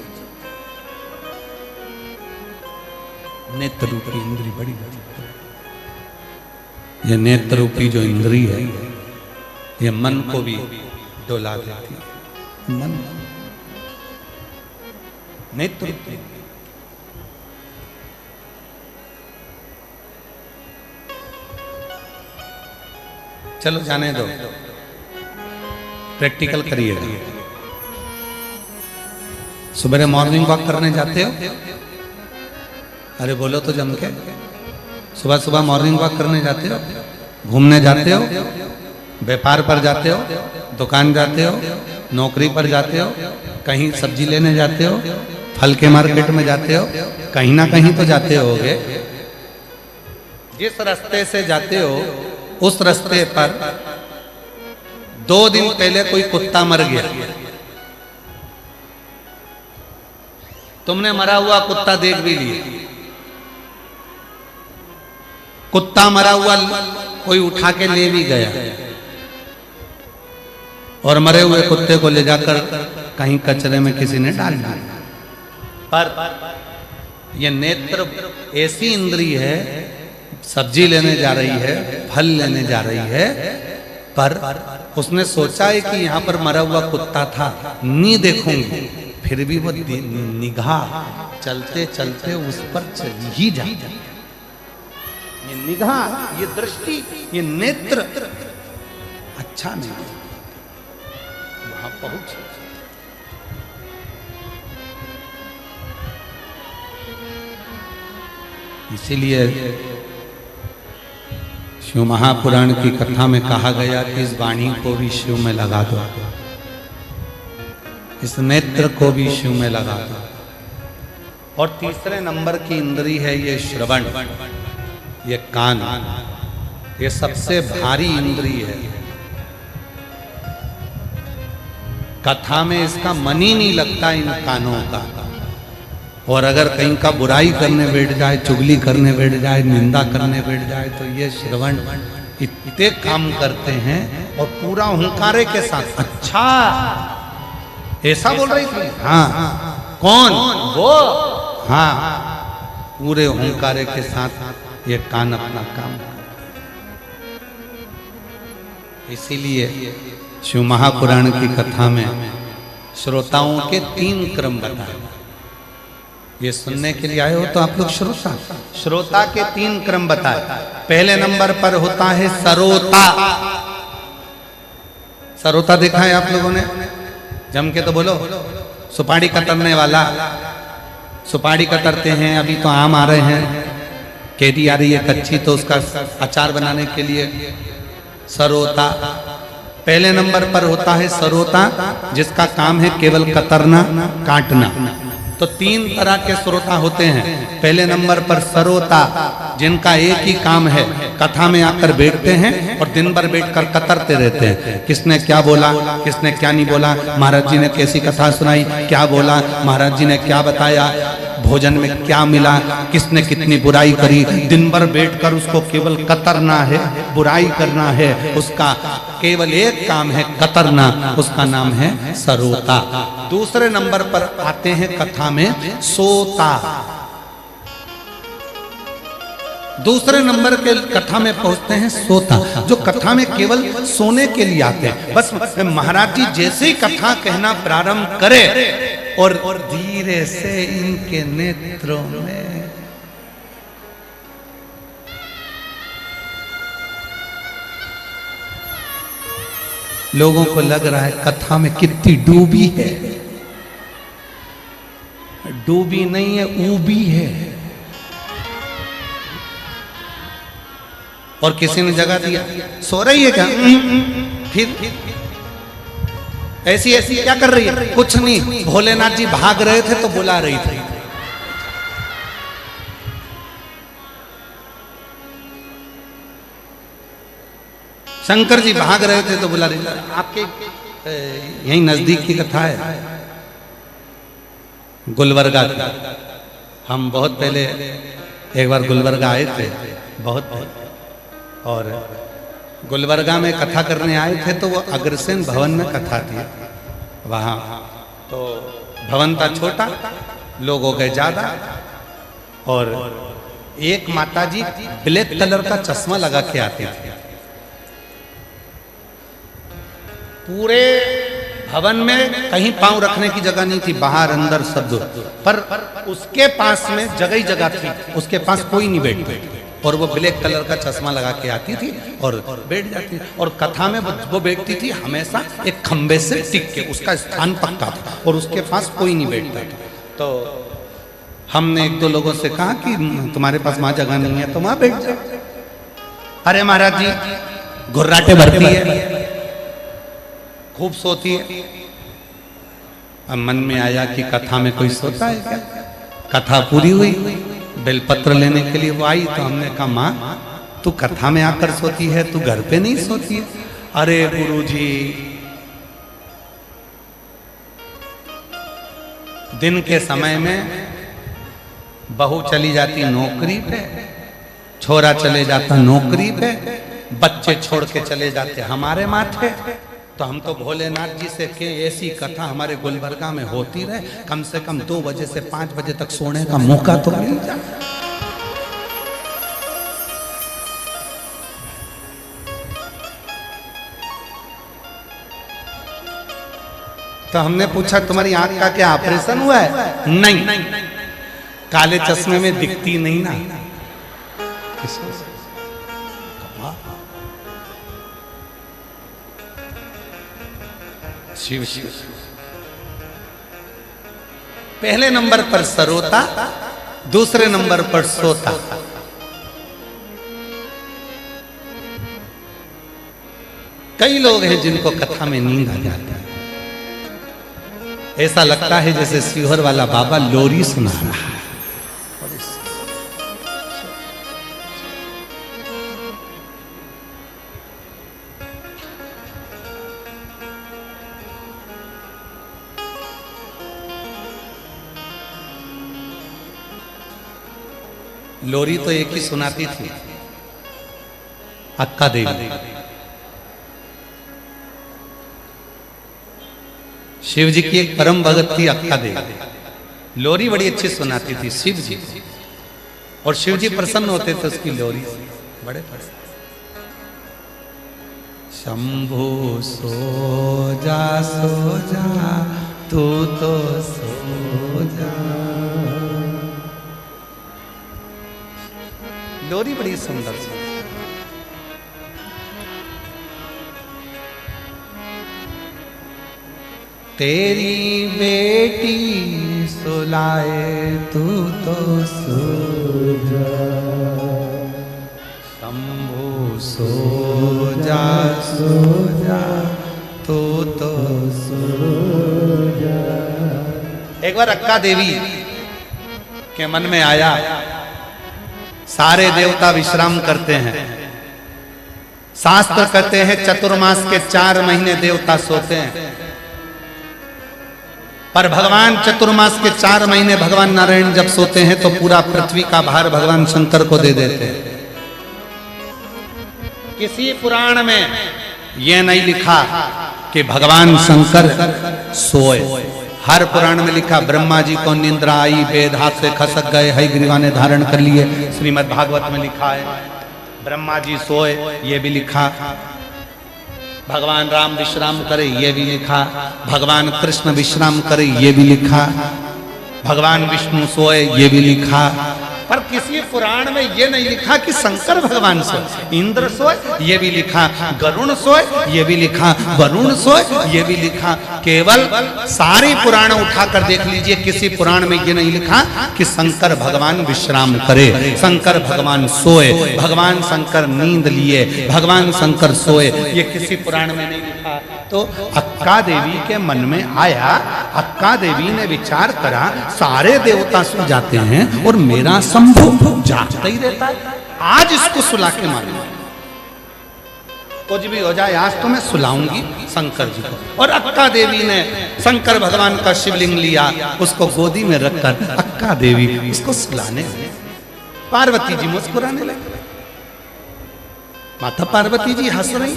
नेत्र रूपी इंद्री बड़ी विचित्र। ये नेत्र रूपी जो इंद्री है ये मन को भी डोला देती है। मन नेत्र, चलो जाने दो, प्रैक्टिकल करिएगा। सुबह मॉर्निंग वॉक करने जाते हो? अरे बोलो तो जम के। सुबह सुबह मॉर्निंग वॉक करने जाते हो, घूमने जाते हो, व्यापार पर जाते हो, दुकान जाते हो, नौकरी पर जाते हो, कहीं सब्जी लेने जाते हो, फल के मार्केट में जाते हो, कहीं ना कहीं तो जाते होगे। जिस रास्ते से जाते हो उस रास्ते पर 2 दिन पहले कोई कुत्ता मर गया, तुमने मरा हुआ कुत्ता देख भी लिया, कुत्ता मरा हुआ कोई उठा के ले भी गया और मरे हुए कुत्ते को ले जाकर कहीं कचरे में किसी ने डाल दिया। पर यह नेत्र ऐसी इंद्रिय है, सब्जी लेने जा रही है, फल लेने जा रही है, पर उसने सोचा है कि यहां पर मरा हुआ कुत्ता था, नहीं देखूंगी, फिर भी वो निगाह चलते चलते उस पर चली ही जाती। ये निगाह, ये दृष्टि, ये नेत्र अच्छा नहीं, वहां पहुंच। इसीलिए शिव महापुराण की कथा में कहा गया कि इस वाणी को भी शिव में लगा दो, इस नेत्र को भी शिव में लगा दो। और तीसरे नंबर की इंद्री है ये श्रवण, ये कान, ये सबसे भारी इंद्री है। कथा में इसका मन ही नहीं लगता इन कानों का, और अगर कहीं का बुराई करने बैठ जाए, चुगली करने बैठ जाए, निंदा करने बैठ जाए, तो ये श्रवण इतने काम करते हैं। और पूरा हुंकारे के साथ, अच्छा ऐसा बोल रही थी, हाँ कौन वो, हाँ, पूरे हुंकारे के साथ ये कान अपना काम करते। इसीलिए शिव महापुराण की कथा में श्रोताओं के 3 क्रम बताए। ये सुनने के लिए आए हो तो आप लोग श्रोता, श्रोता के 3 क्रम बताए। पहले नंबर पर होता है सरोता। सरोता देखा है आप लोगों ने? जम के तो बोलो। सुपारी कतरने वाला, सुपारी कतरते हैं, अभी तो आम आ रहे हैं, केरी आ रही है कच्ची, तो उसका अचार बनाने के लिए सरोता। पहले नंबर पर होता है सरोता, जिसका काम है केवल कतरना, काटना। तो 3 तरह के श्रोता होते हैं। पहले नंबर पर सरोता, जिनका एक ही काम है, कथा में आकर बैठते हैं और दिन भर बैठकर कतरते रहते हैं। किसने क्या बोला, किसने क्या नहीं बोला, महाराज जी ने कैसी कथा सुनाई, क्या बोला, महाराज जी ने क्या बताया, भोजन में क्या मिला, किसने कितनी बुराई करी। दिन भर बैठकर उसको केवल कतरना है, बुराई करना है, उसका केवल एक काम है कतरना, उसका नाम है सरोता। दूसरे नंबर पर आते हैं कथा में सोता। दूसरे नंबर के कथा में पहुंचते हैं सोता, जो कथा में केवल सोने के लिए आते हैं। बस महाराज जी जैसे ही कथा कहना प्रारंभ करे और धीरे से इनके नेत्रों में लोगों को लग रहा है कथा में कितनी डूबी है। डूबी नहीं है, ऊबी है। और किसी ने जगह दिया, सो रही है क्या? फिर ऐसी ऐसी क्या कर रही है? कुछ नहीं, भोलेनाथ जी भाग रहे थे तो बुला रही थी। शंकर जी भाग रहे थे तो बुला रही थी। आपके यही नजदीक की कथा है, गुलबर्गा की। हम बहुत पहले एक बार गुलबर्गा आए थे, बहुत पहले, और गुलबर्गा में कथा करने आए थे तो वो अग्रसेन भवन में कथा थी। वहाँ तो भवन था छोटा, लोग हो गए ज्यादा, और एक माताजी ब्लैक कलर का चश्मा लगा के आती थी। पूरे भवन में कहीं पांव रखने की जगह नहीं थी, बाहर अंदर सब, पर उसके पास में जगह ही जगह थी, उसके पास कोई नहीं बैठते, और वो ब्लैक कलर का चश्मा लगा के आती थी और बैठ जाती थी। और कथा में वो बैठती थी हमेशा एक खंबे से टिक के, उसका स्थान पक्का था और उसके पास कोई नहीं बैठता था। तो हमने 1-2 लोगों से कहा कि तुम्हारे पास वहां जगह नहीं है तो वहां बैठ जाओ। अरे महाराज जी घुर्राटे भरती है, खूब सोती है। अब मन में आया कि कथा में कोई सोता है क्या? कथा पूरी हुई, बेलपत्र लेने के लिए वो आई, तो हमने कहा माँ तू कथा में आकर सोती है, तू घर पे नहीं सोती है। अरे गुरुजी, दिन के समय में बहू चली जाती नौकरी पे, छोरा चले जाता नौकरी पे, बच्चे छोड़ के चले जाते हमारे माथे। तो हम तो भोलेनाथ जी से के ऐसी कथा हमारे गुलबर्गा में होती रहे, कम से कम 2 बजे से 5 बजे तक सोने का मौका तो मिल जाए। तो हमने पूछा तुम्हारी आंख का क्या ऑपरेशन हुआ है? नहीं, काले चश्मे में दिखती नहीं ना। शिव शिव। पहले नंबर पर सरोता, दूसरे नंबर पर सोता। कई लोग हैं जिनको कथा में नींद आ जाती है। ऐसा लगता है जैसे सीहोर वाला बाबा लोरी सुना रहा है। लोरी तो एक ही सुनाती थी, अक्का देवी। शिव जी की एक परम भगत थी अक्का देवी। लोरी बड़ी अच्छी सुनाती थी शिव जी, और शिव जी प्रसन्न होते थे उसकी लोरी से, बड़े प्रसन्न। शंभु सो जा तू तो सो जा। लोरी बड़ी सुंदर सी। तेरी बेटी सुलाए तू तो सो जा, शंभु सो जा तू तो सो जा। एक बार अक्का देवी के मन में आया, सारे देवता विश्राम करते हैं। शास्त्र कहते हैं चतुर्मास के 4 महीने देवता सोते हैं, पर भगवान चतुर्मास के 4 महीने भगवान नारायण जब सोते हैं तो पूरा पृथ्वी का भार भगवान शंकर को दे देते हैं। किसी पुराण में यह नहीं लिखा कि भगवान शंकर सोए। हर पुराण में लिखा ब्रह्मा जी को निंद्रा आई, वेद हाथ से खसक गए, हयग्रीवा ने धारण कर लिए। श्रीमद् भागवत में लिखा है ब्रह्मा जी सोए, ये भी लिखा। भगवान राम विश्राम करे, ये भी लिखा। भगवान कृष्ण विश्राम करे, ये भी लिखा। भगवान विष्णु सोए, ये भी लिखा। पर किसी पुराण में ये नहीं लिखा कि शंकर भगवान सोए। इंद्र सोए, ये भी लिखा। गरुण सोए, ये भी लिखा। वरुण सोए, ये भी लिखा। केवल सारे पुराण उठाकर देख लीजिए, किसी पुराण में ये नहीं लिखा कि शंकर भगवान विश्राम करे, शंकर भगवान सोए, भगवान शंकर नींद लिए, भगवान शंकर सोए, ये किसी पुराण में नहीं लिखा। तो अक्का देवी के मन में आया, अक्का देवी ने विचार करा, सारे देवता सो जाते हैं और मेरा शंभु जागता ही रहता है, आज इसको सुला के मारूंगा। कुछ भी हो जाए आज तो मैं सुलाऊंगी शंकर जी को। और अक्का देवी ने शंकर भगवान का शिवलिंग लिया, उसको गोदी में रखकर अक्का देवी उसको सुलाने लगी। पार्वती जी मुस्कुराने लगी। माता पार्वती जी हंस रही।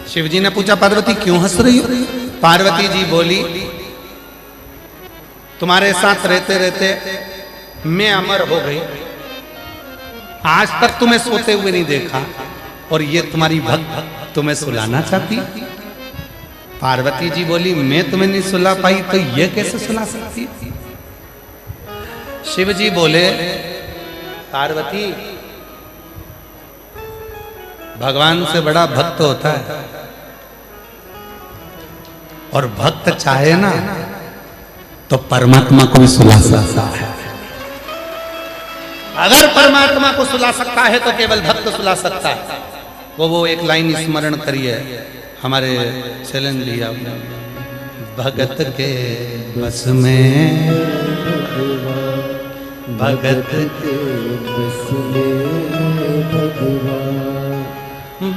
शिव जी ने पूछा पार्वती क्यों हंस रही हो? पार्वती जी बोली तुम्हारे साथ रहते रहते मैं अमर हो गई, आज तक तुम्हें सोते हुए नहीं देखा, और ये तुम्हारी भक्त तुम्हें सुलाना चाहती। पार्वती जी बोली मैं तुम्हें नहीं सुला पाई तो ये कैसे सुला सकती? शिव जी बोले पार्वती भगवान से बड़ा भक्त होता है, और भक्त चाहे ना तो परमात्मा को भी सुला सकता है। अगर परमात्मा को सुला सकता है तो केवल भक्त सुला सकता है। वो एक लाइन स्मरण करिए हमारे शैलेंद्र भैया, भगत के बस में भगत के बस में भगवान।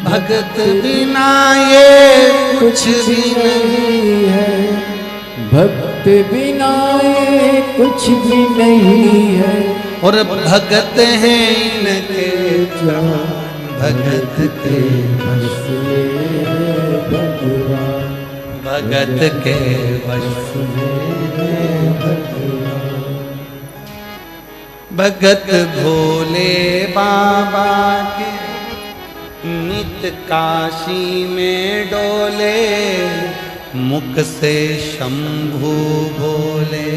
भगत बिना ये कुछ भी नहीं है, भक्त बिना ये कुछ भी नहीं है। और भगत हैं इनके जान, भगत के बस में भगवान। भगत के वश में भगवान। भगत भोले बाबा के नित काशी में डोले, मुख से शंभु बोले,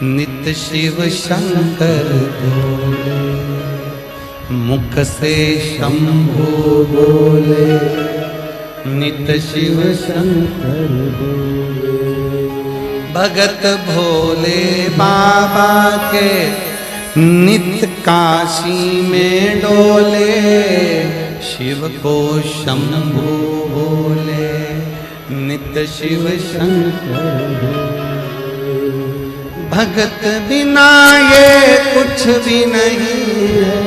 नित शिव शंकर बोले। मुख से शंभु बोले, नित शिव शंकर बोले। भगत भोले बाबा के नित काशी में डोले, शिव को शंभु बोले, नित शिव शंकर बोले। भगत बिना ये कुछ भी नहीं है,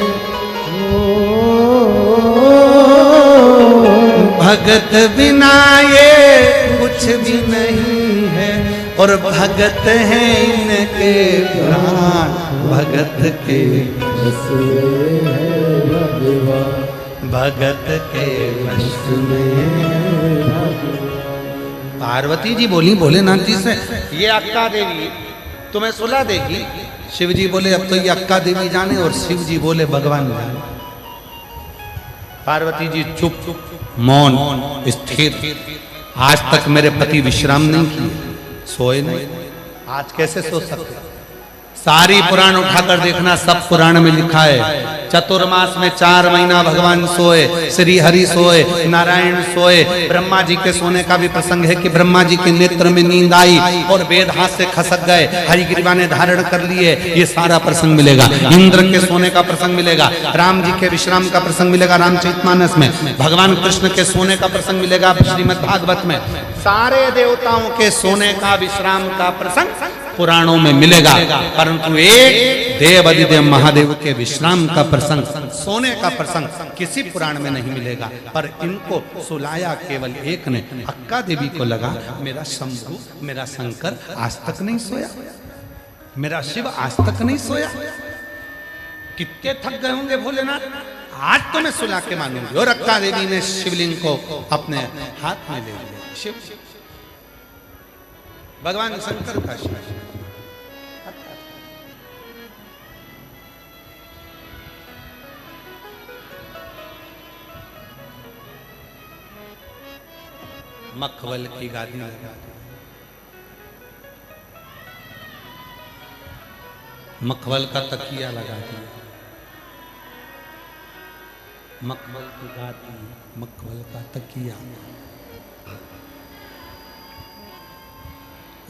भगत बिना ये कुछ भी नहीं है। और भगत हैं इनके प्राण, भगत के बस में भगवान। भगत के वश में। भगवान। पार्वती जी बोली भोलेनाथ जी से, ये अक्का देवी तुम्हें सुला देगी। शिव जी बोले अब तो ये अक्का देवी जाने, और शिव जी बोले भगवान जाने। पार्वती जी चुप मौन स्थिर। आज तक मेरे पति विश्राम नहीं किए, सोए नहीं, आज कैसे सो सकते? सारी पुराण उठाकर देखना, सब पुराण में लिखा है। चतुर्मास में 4 महीना भगवान सोए, श्री हरि सोए, नारायण सोए। ब्रह्मा जी के सोने का भी प्रसंग है कि ब्रह्मा जी के नेत्र में नींद आई और वेद हाथ से खसक गए, हरिग्रीवा ने धारण कर लिए। ये सारा प्रसंग मिलेगा। इंद्र के सोने का प्रसंग मिलेगा, राम जी के विश्राम का प्रसंग मिलेगा रामचरितमानस में, भगवान कृष्ण के सोने का प्रसंग मिलेगा श्रीमद् भागवत में। सारे देवताओं के सोने का विश्राम का प्रसंग पुराणों में मिलेगा, परंतु एक देव अधिदेव महादेव के विश्राम का प्रसंग, सोने का प्रसंग किसी पुराण में नहीं मिलेगा। पर इनको सुलाया केवल एक ने। अक्का देवी को लगा मेरा शंभु, मेरा शंकर आज तक नहीं सोया, मेरा शिव आज तक नहीं सोया। कितने थक गए होंगे भोलेनाथ, आज तो मैं सुला के मानूंगी। और अक्का देवी ने शिवलिंग को अपने हाथ में ले लिया। शिव भगवान शंकर का शिव। मखवल की गादी लगा दी, मखवल का तकिया लगा दिया, मखवल की गादी, मखवल का तकिया,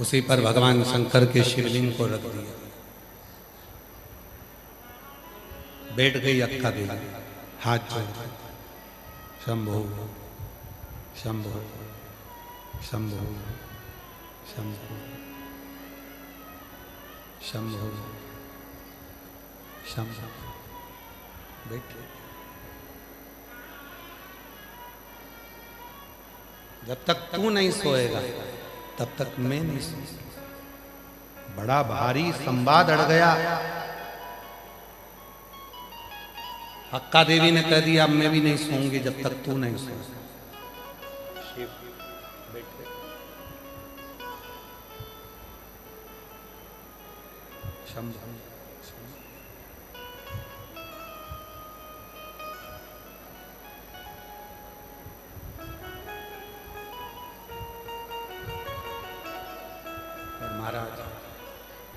उसी पर भगवान शंकर के शिवलिंग को रख दिया। बैठ गई अक्का देवी, हाथ जोड़, शंभो शंभो शंभो शंभो शंभो शंभो। बैठ, जब तक तू नहीं सोएगा तब तक मैं नहीं सो। बड़ा भारी संवाद अड़ गया। अक्का देवी ने कह दिया अब मैं भी नहीं सोऊंगी जब तक तू नहीं सोएगा।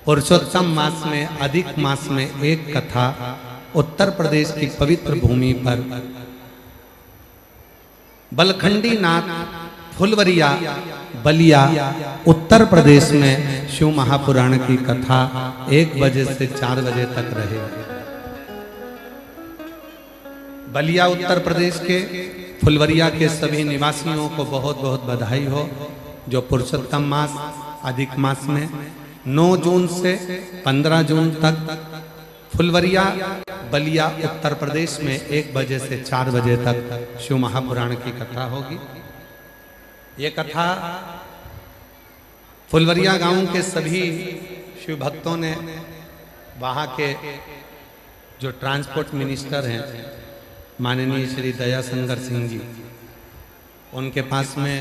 पुरुषोत्तम मास में, अधिक मास में एक कथा उत्तर प्रदेश की पवित्र भूमि पर बलखंडी नाथ फुलवरिया बलिया उत्तर प्रदेश में शिव महापुराण की कथा 1 बजे से 4 बजे तक रहेगी। बलिया उत्तर प्रदेश के फुलवरिया के सभी निवासियों को बहुत बहुत बधाई हो, जो पुरुषोत्तम मास अधिक मास में 9 जून से 15 जून तक फुलवरिया बलिया उत्तर प्रदेश में 1 बजे से 4 बजे तक शिव महापुराण की कथा होगी। ये कथा फुलवरिया गांव के सभी शिव भक्तों ने, वहाँ के जो ट्रांसपोर्ट मिनिस्टर हैं माननीय श्री दयाशंकर सिंह जी, उनके पास में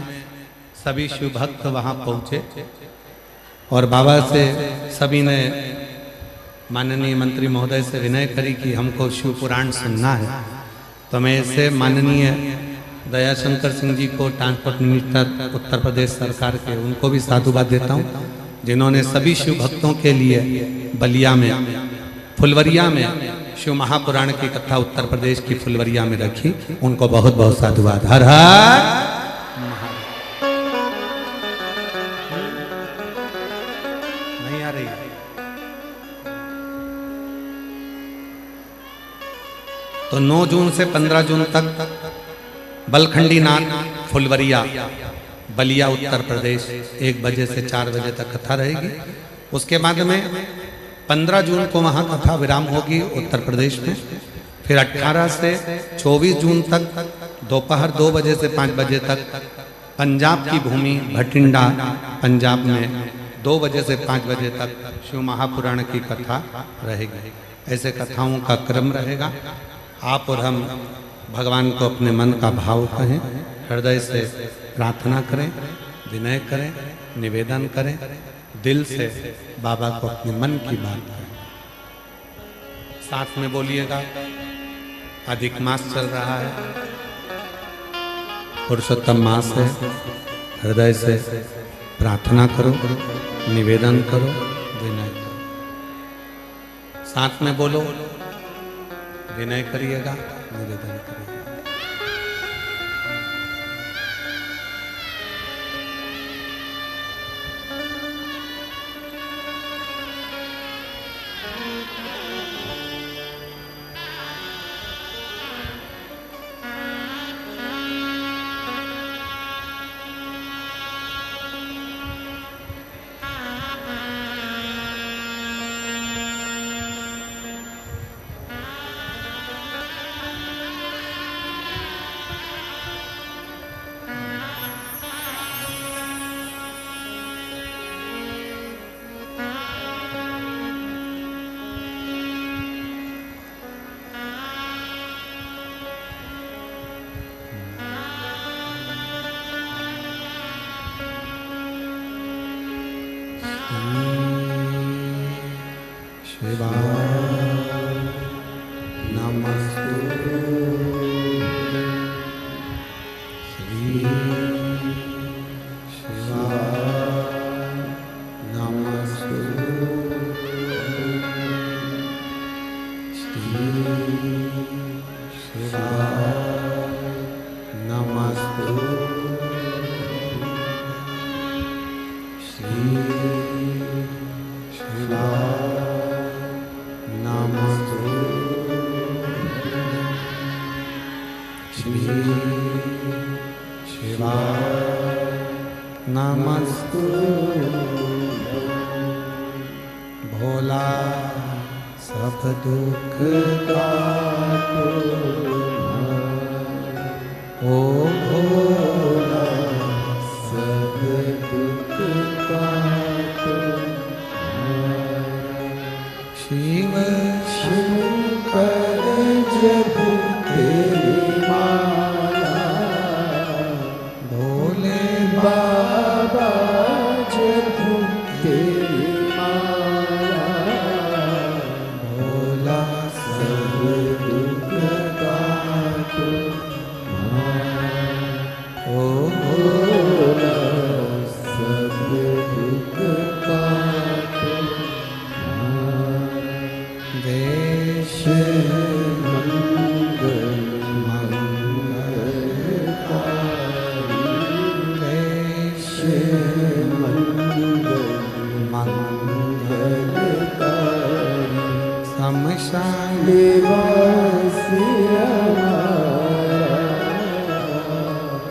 सभी शिव भक्त वहाँ पहुँचे और बाबा से सभी ने माननीय मंत्री महोदय से विनय करी कि हमको शिव पुराण सुनना है। तो मैं इसे माननीय दयाशंकर सिंह जी को, ट्रांसपोर्ट मिनिस्टर उत्तर प्रदेश सरकार के, उनको भी साधुवाद देता हूँ, जिन्होंने सभी शिव भक्तों के लिए बलिया में, फुलवरिया में शिव महापुराण की कथा उत्तर प्रदेश की फुलवरिया में रखी। उनको बहुत बहुत साधुवाद। हर हर नहीं आ रही। तो 9 जून से 15 जून तक बलखंडी नाथ फुलवरिया बलिया उत्तर प्रदेश 1 बजे से 4 बजे तक कथा रहेगी। उसके बाद में 15 जून को वहाँ कथा विराम होगी उत्तर प्रदेश में। फिर 18 से 24 जून तक दोपहर 2 बजे से 5 बजे तक पंजाब की भूमि भटिंडा पंजाब में 2 बजे से 5 बजे तक शिव महापुराण की कथा रहेगी। ऐसे कथाओं का क्रम रहेगा। आप और हम भगवान को अपने मन का भाव कहें, हृदय से प्रार्थना करें, विनय करें, निवेदन करें, दिल से बाबा को अपने मन की बात करें। साथ में बोलिएगा, अधिक मास चल रहा है, पुरुषोत्तम मास है। हृदय से प्रार्थना करो, निवेदन करो, विनय करो। साथ में बोलो, विनय करिएगा, निवेदन करिएगा। भोला सब दुख काटो, ओ भोला सब दुख काटो। शिव शंकर जब तेरी माला, भोले बाबा जब तेरी माला, भोला सब दुख काटो। ओ भोला सब दुख काटो। देश मंगल मंगलकारी, देश मंगल मंगलकारी। शमशान वासी हमारा,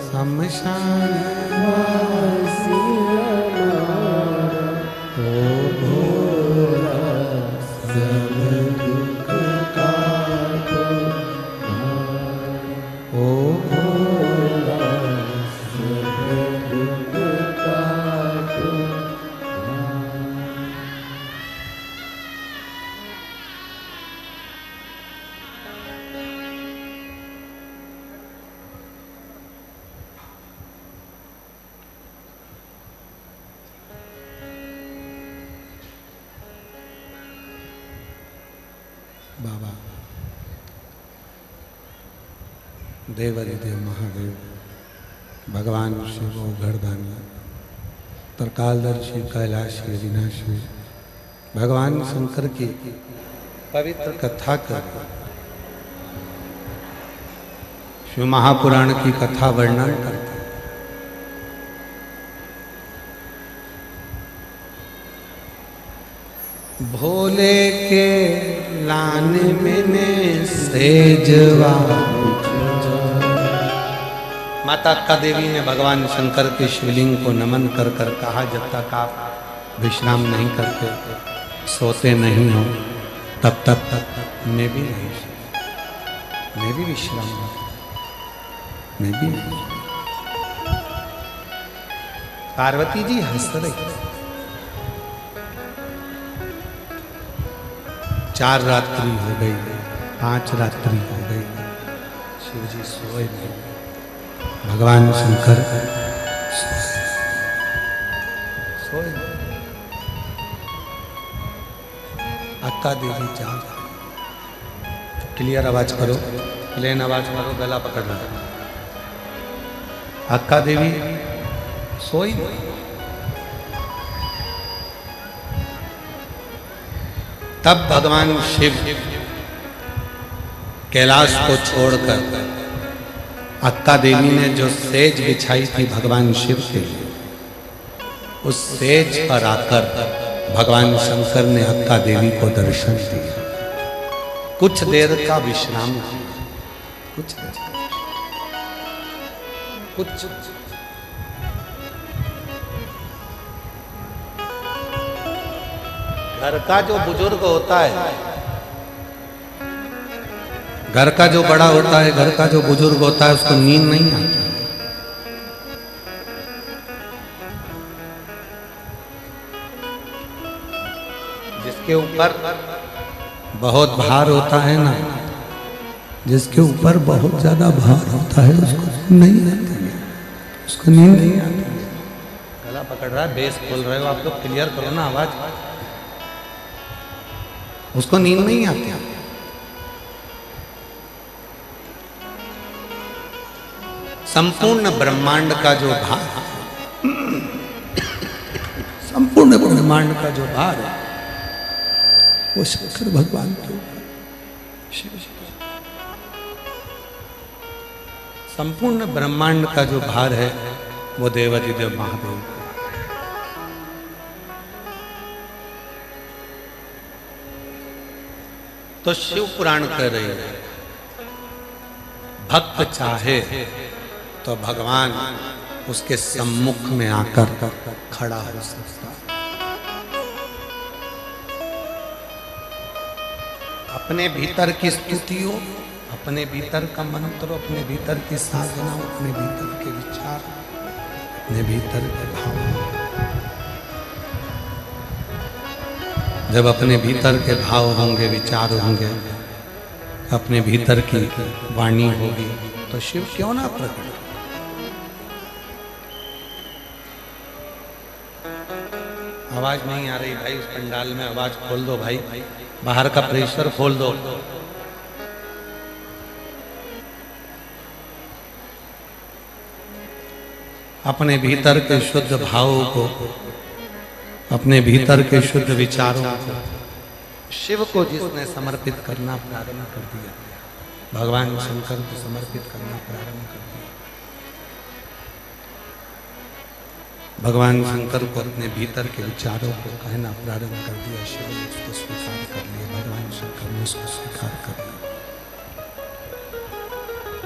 शमशान वासी हमारा। ओ देवादिदेव महादेव, भगवान शिव घरदानी, त्रिकालदर्शी, कैलाशी, विनाशी, भगवान शंकर की पवित्र कथा कर शिव महापुराण की कथा वर्णन करते। भोले के लाने में सेजवा, माता अक्का देवी ने भगवान शंकर के शिवलिंग को नमन कर कर कहा, जब तक आप विश्राम नहीं करते, सोते नहीं हो, तब तक मैं भी नहीं, मैं भी विश्राम मैं भी नहीं। पार्वती जी हंस रही। 4 रात्रि हो गई, 5 रात्रि हो गई, शिव जी सोए नहीं, भगवान शंकर सोए नहीं। अक्का देवी जाग, क्लियर आवाज करो, प्लेन आवाज करो, गला पकड़ लो। अक्का देवी सोई नहीं। तब भगवान शिव कैलाश को छोड़कर अक्का देवी ने जो सेज बिछाई थी भगवान शिव के लिए, उस सेज पर आकर भगवान शंकर ने अक्का देवी को दर्शन दिया। कुछ देर का विश्राम, कुछ घर का जो बुजुर्ग होता है, घर का जो बड़ा होता है, घर का जो बुजुर्ग होता है, उसको नींद नहीं आती। जिसके ऊपर बहुत भार होता है ना, जिसके ऊपर बहुत ज्यादा भार होता है, उसको नहीं आती, उसको नींद नहीं आती। गला पकड़ रहा है, बेस खोल रहे हो आप लोग, क्लियर करो ना आवाज। उसको नींद नहीं आती। संपूर्ण ब्रह्मांड का जो भार, संपूर्ण ब्रह्मांड का जो भार है, वो शंकर भगवान के ऊपर। संपूर्ण ब्रह्मांड का जो भार है, वो देवादिदेव महादेव। तो शिव पुराण कह रही है, भक्त चाहे तो भगवान उसके सम्मुख में आकर खड़ा हो सकता। अपने भीतर की स्तुति हो, अपने भीतर का मंत्र, अपने भीतर की साधना, अपने भीतर के विचार, अपने भीतर के भाव। जब अपने भीतर के भाव होंगे, विचार होंगे, अपने भीतर की वाणी होगी, तो शिव क्यों ना प्रकट। आवाज नहीं आ रही भाई, उस पंडाल में आवाज खोल दो भाई, बाहर का प्रेशर खोल दो। अपने भीतर के शुद्ध भावों को, अपने भीतर के शुद्ध विचारों को शिव को जिसने समर्पित करना प्रारंभ कर दिया, भगवान शंकर को समर्पित करना प्रारंभ कर दिया, भगवान शंकर को अपने भीतर के विचारों को कहना प्रारंभ कर दिया, शिव ने उसको स्वीकार कर लिया, भगवान शंकर ने उसको स्वीकार कर लिया।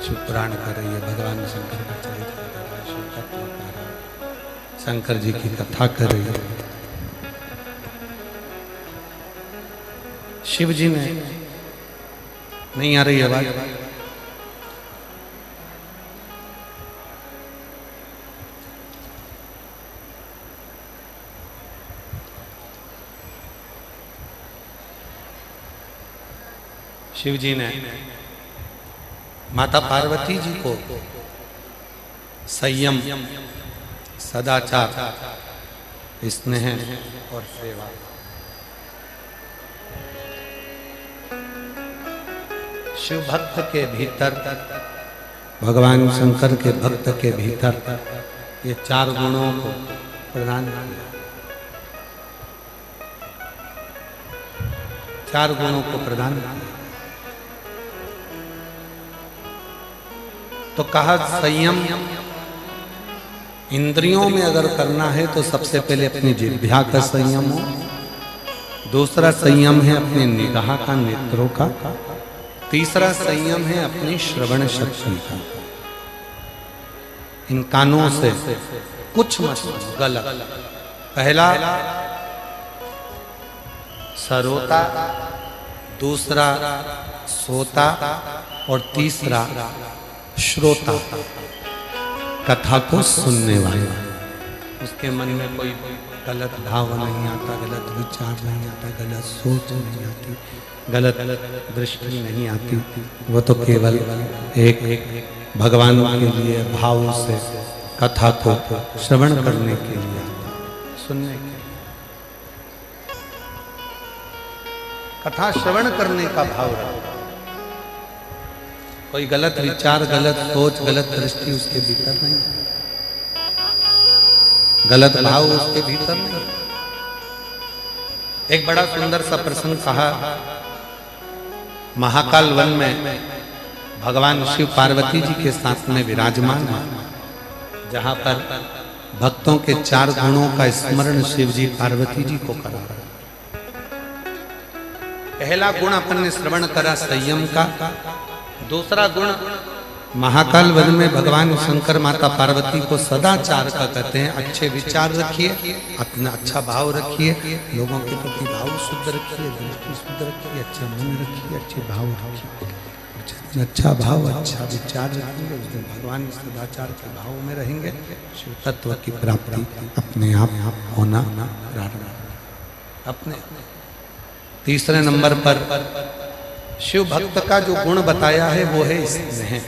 शिव पुराण कर रही है, भगवान शंकर का चरित्र कर रहा है, शिव तत्व कर रहा है, शंकर जी की कथा कर रही है। शिव जी ने, नहीं आ रही आवाज, शिव जी ने माता पार्वती जी को संयम, सदाचार, स्नेह और सेवा, शिव भक्त के भीतर भगवान शंकर के भक्त के भीतर ये 4 गुणों को प्रदान किया, 4 गुणों को प्रदान किया। तो कहा संयम इंद्रियों में अगर करना है तो सबसे पहले अपनी जिह्वा का संयम हो, दूसरा संयम है अपने निगाह का, नेत्रों का, तीसरा संयम है अपनी श्रवण शक्ति का। इन कानों से कुछ मत गलत। पहला सरोता, दूसरा सोता और तीसरा श्रोता, कथा को सुनने वाला। उसके मन में कोई गलत भाव नहीं आता, गलत विचार नहीं आता, गलत सोच नहीं आती, गलत दृष्टि नहीं आती। वो तो केवल एक भगवान के लिए भाव से कथा को श्रवण करने के लिए, सुनने के लिए, कथा श्रवण करने का भाव रखा। कोई गलत विचार, गलत सोच, गलत दृष्टि उसके भीतर नहीं, गलत भाव उसके भीतर नहीं। एक बड़ा सुंदर सा प्रसंग कहा, महाकाल वन में भगवान शिव पार्वती जी के साथ में विराजमान है, जहां पर भक्तों के 4 गुणों का स्मरण शिव जी पार्वती जी को करा। पहला गुण अपन ने श्रवण करा संयम का, दूसरा गुण महाकाल वन में भगवान शंकर माता पार्वती को सदाचार का कहते हैं। अच्छे विचार रखिए, अपना अच्छा भाव रखिए, लोगों के प्रति भाव शुद्ध रखिए, दृष्टि शुद्ध रखिए, अच्छा मन रखिए, अच्छे भाव रखिए। अच्छा भाव, अच्छा विचार रखेंगे, उस दिन भगवान सदाचार के भाव में रहेंगे, शिव तत्व की प्राप्ति अपने आप होना प्रारंभ। अपने तीसरे नंबर पर शिव भक्त का जो गुण बताया है वो है स्नेह,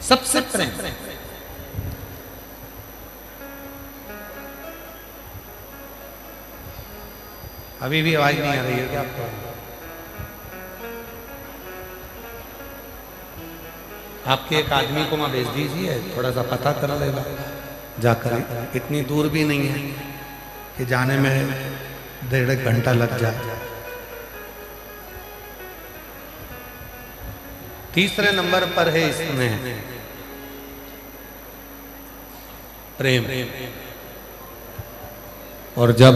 सबसे प्रेम। अभी भी आवाज नहीं आ रही है क्या आपको? आपके एक आदमी को मैं भेज दीजिए, थोड़ा सा पता कर लेगा जाकर। इतनी दूर भी नहीं है कि जाने में 1.5 घंटा लग जाए। तीसरे नंबर पर है स्नेह, प्रेम। और जब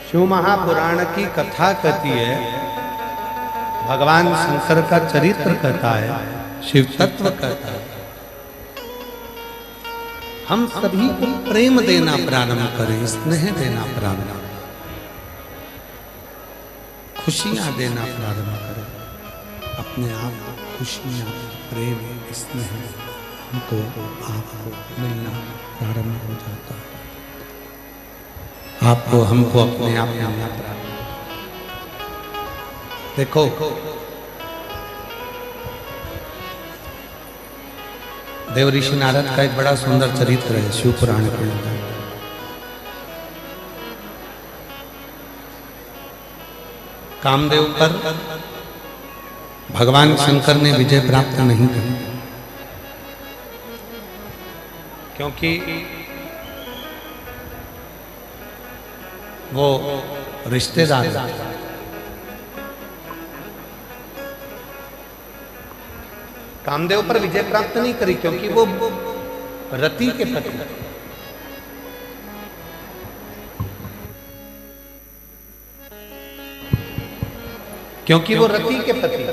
शिव महापुराण की कथा कहती है, भगवान शंकर का चरित्र कहता है, शिव तत्व कहता है, हम सभी को प्रेम देना प्रारंभ करें, स्नेह देना प्रारंभ करें, खुशियां देना प्रारंभ करें। अपने आप खुशियां, प्रेम, स्नेह हमको आपको मिलना प्रारंभ हो जाता है। आपको हमको अपने आप मिलना प्रारंभ। देखो देव ऋषि नारद का एक बड़ा सुंदर चरित्र है शिव पुराण के अंदर। कामदेव पर भगवान शंकर ने विजय प्राप्त नहीं की, क्योंकि वो रिश्तेदार कामदेव पर विजय प्राप्त नहीं करी, क्योंकि वो रति के पति, क्योंकि वो रति के पति।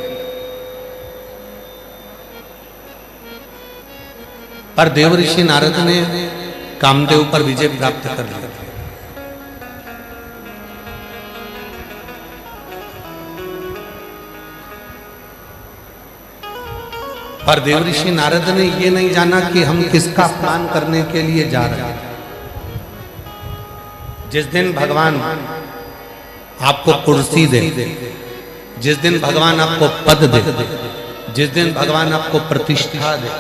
पर देव ऋषि नारद ने कामदेव पर विजय प्राप्त कर लिया। पर देव ऋषि नारद ने ये नहीं जाना कि हम किसका अपमान करने के लिए जा रहे हैं। जिस दिन भगवान आपको कुर्सी दे, जिस दिन भगवान आपको पद दे, जिस दिन भगवान आपको प्रतिष्ठा दे,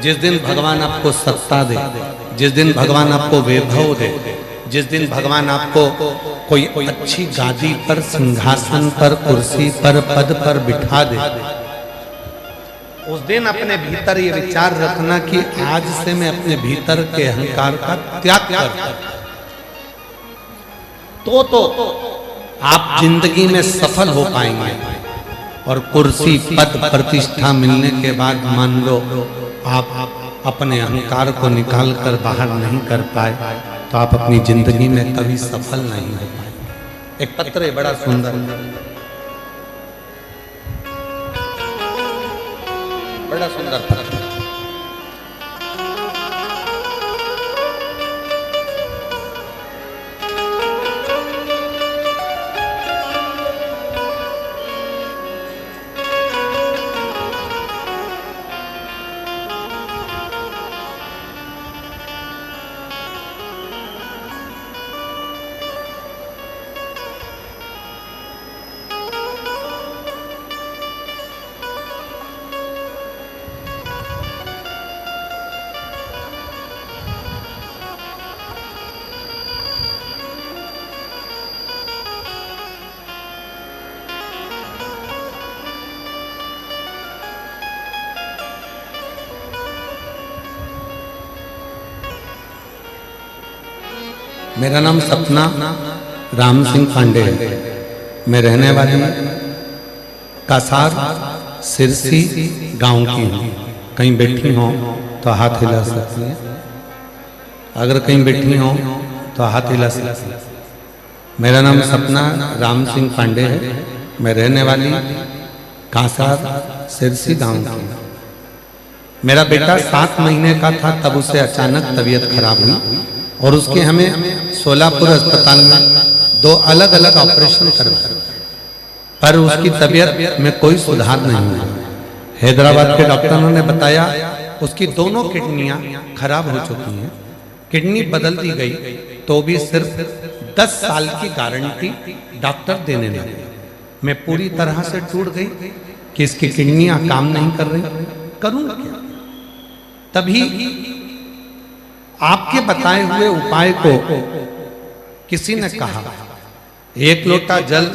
जिस दिन भगवान आपको सत्ता दे, जिस दिन भगवान आपको वैभव दे, जिस दिन भगवान आपको कोई अच्छी गादी पर, सिंहासन पर, कुर्सी पर, पद पर बिठा दे, उस दिन अपने भीतर ये विचार रखना कि आज से मैं अपने भीतर के अहंकार का त्याग करता हूं। तो आप जिंदगी में सफल हो पाएंगे। और कुर्सी, पद, प्रतिष्ठा मिलने के बाद मान लो आप अपने अहंकार को निकाल कर बाहर नहीं कर पाए, तो आप अपनी जिंदगी में कभी सफल नहीं हो पाए। एक पत्र है बड़ा सुंदर, बड़ा सुंदर पत्र। मेरा नाम सपना राम सिंह पांडे है। मैं रहने वाली कासार सिरसी गांव की हूँ। कहीं बैठी हो तो हाथ हिला सकती है, अगर कहीं बैठी हो तो हाथ हिला सकती है। मेरा नाम सपना राम सिंह पांडे है। मैं रहने वाली कासार सिरसी गांव की हूँ। मेरा बेटा 7 महीने का था तब उसे अचानक तबीयत खराब हुई और उसके हमें सोलापुर अस्पताल में 2 अलग अलग ऑपरेशन करवाए, पर उसकी तबीयत में कोई सुधार नहीं हुआ। हैदराबाद के डॉक्टरों ने बताया उसकी दोनों किडनियां खराब हो चुकी हैं। किडनी बदल दी गई तो भी सिर्फ 10 साल की गारंटी डॉक्टर देने लगे। मैं पूरी तरह से टूट गई कि इसकी किडनियां काम नहीं कर रही, करूंगा क्या। तभी आपके बताए हुए उपाय को किसी ने कहा, 1 लोटा जल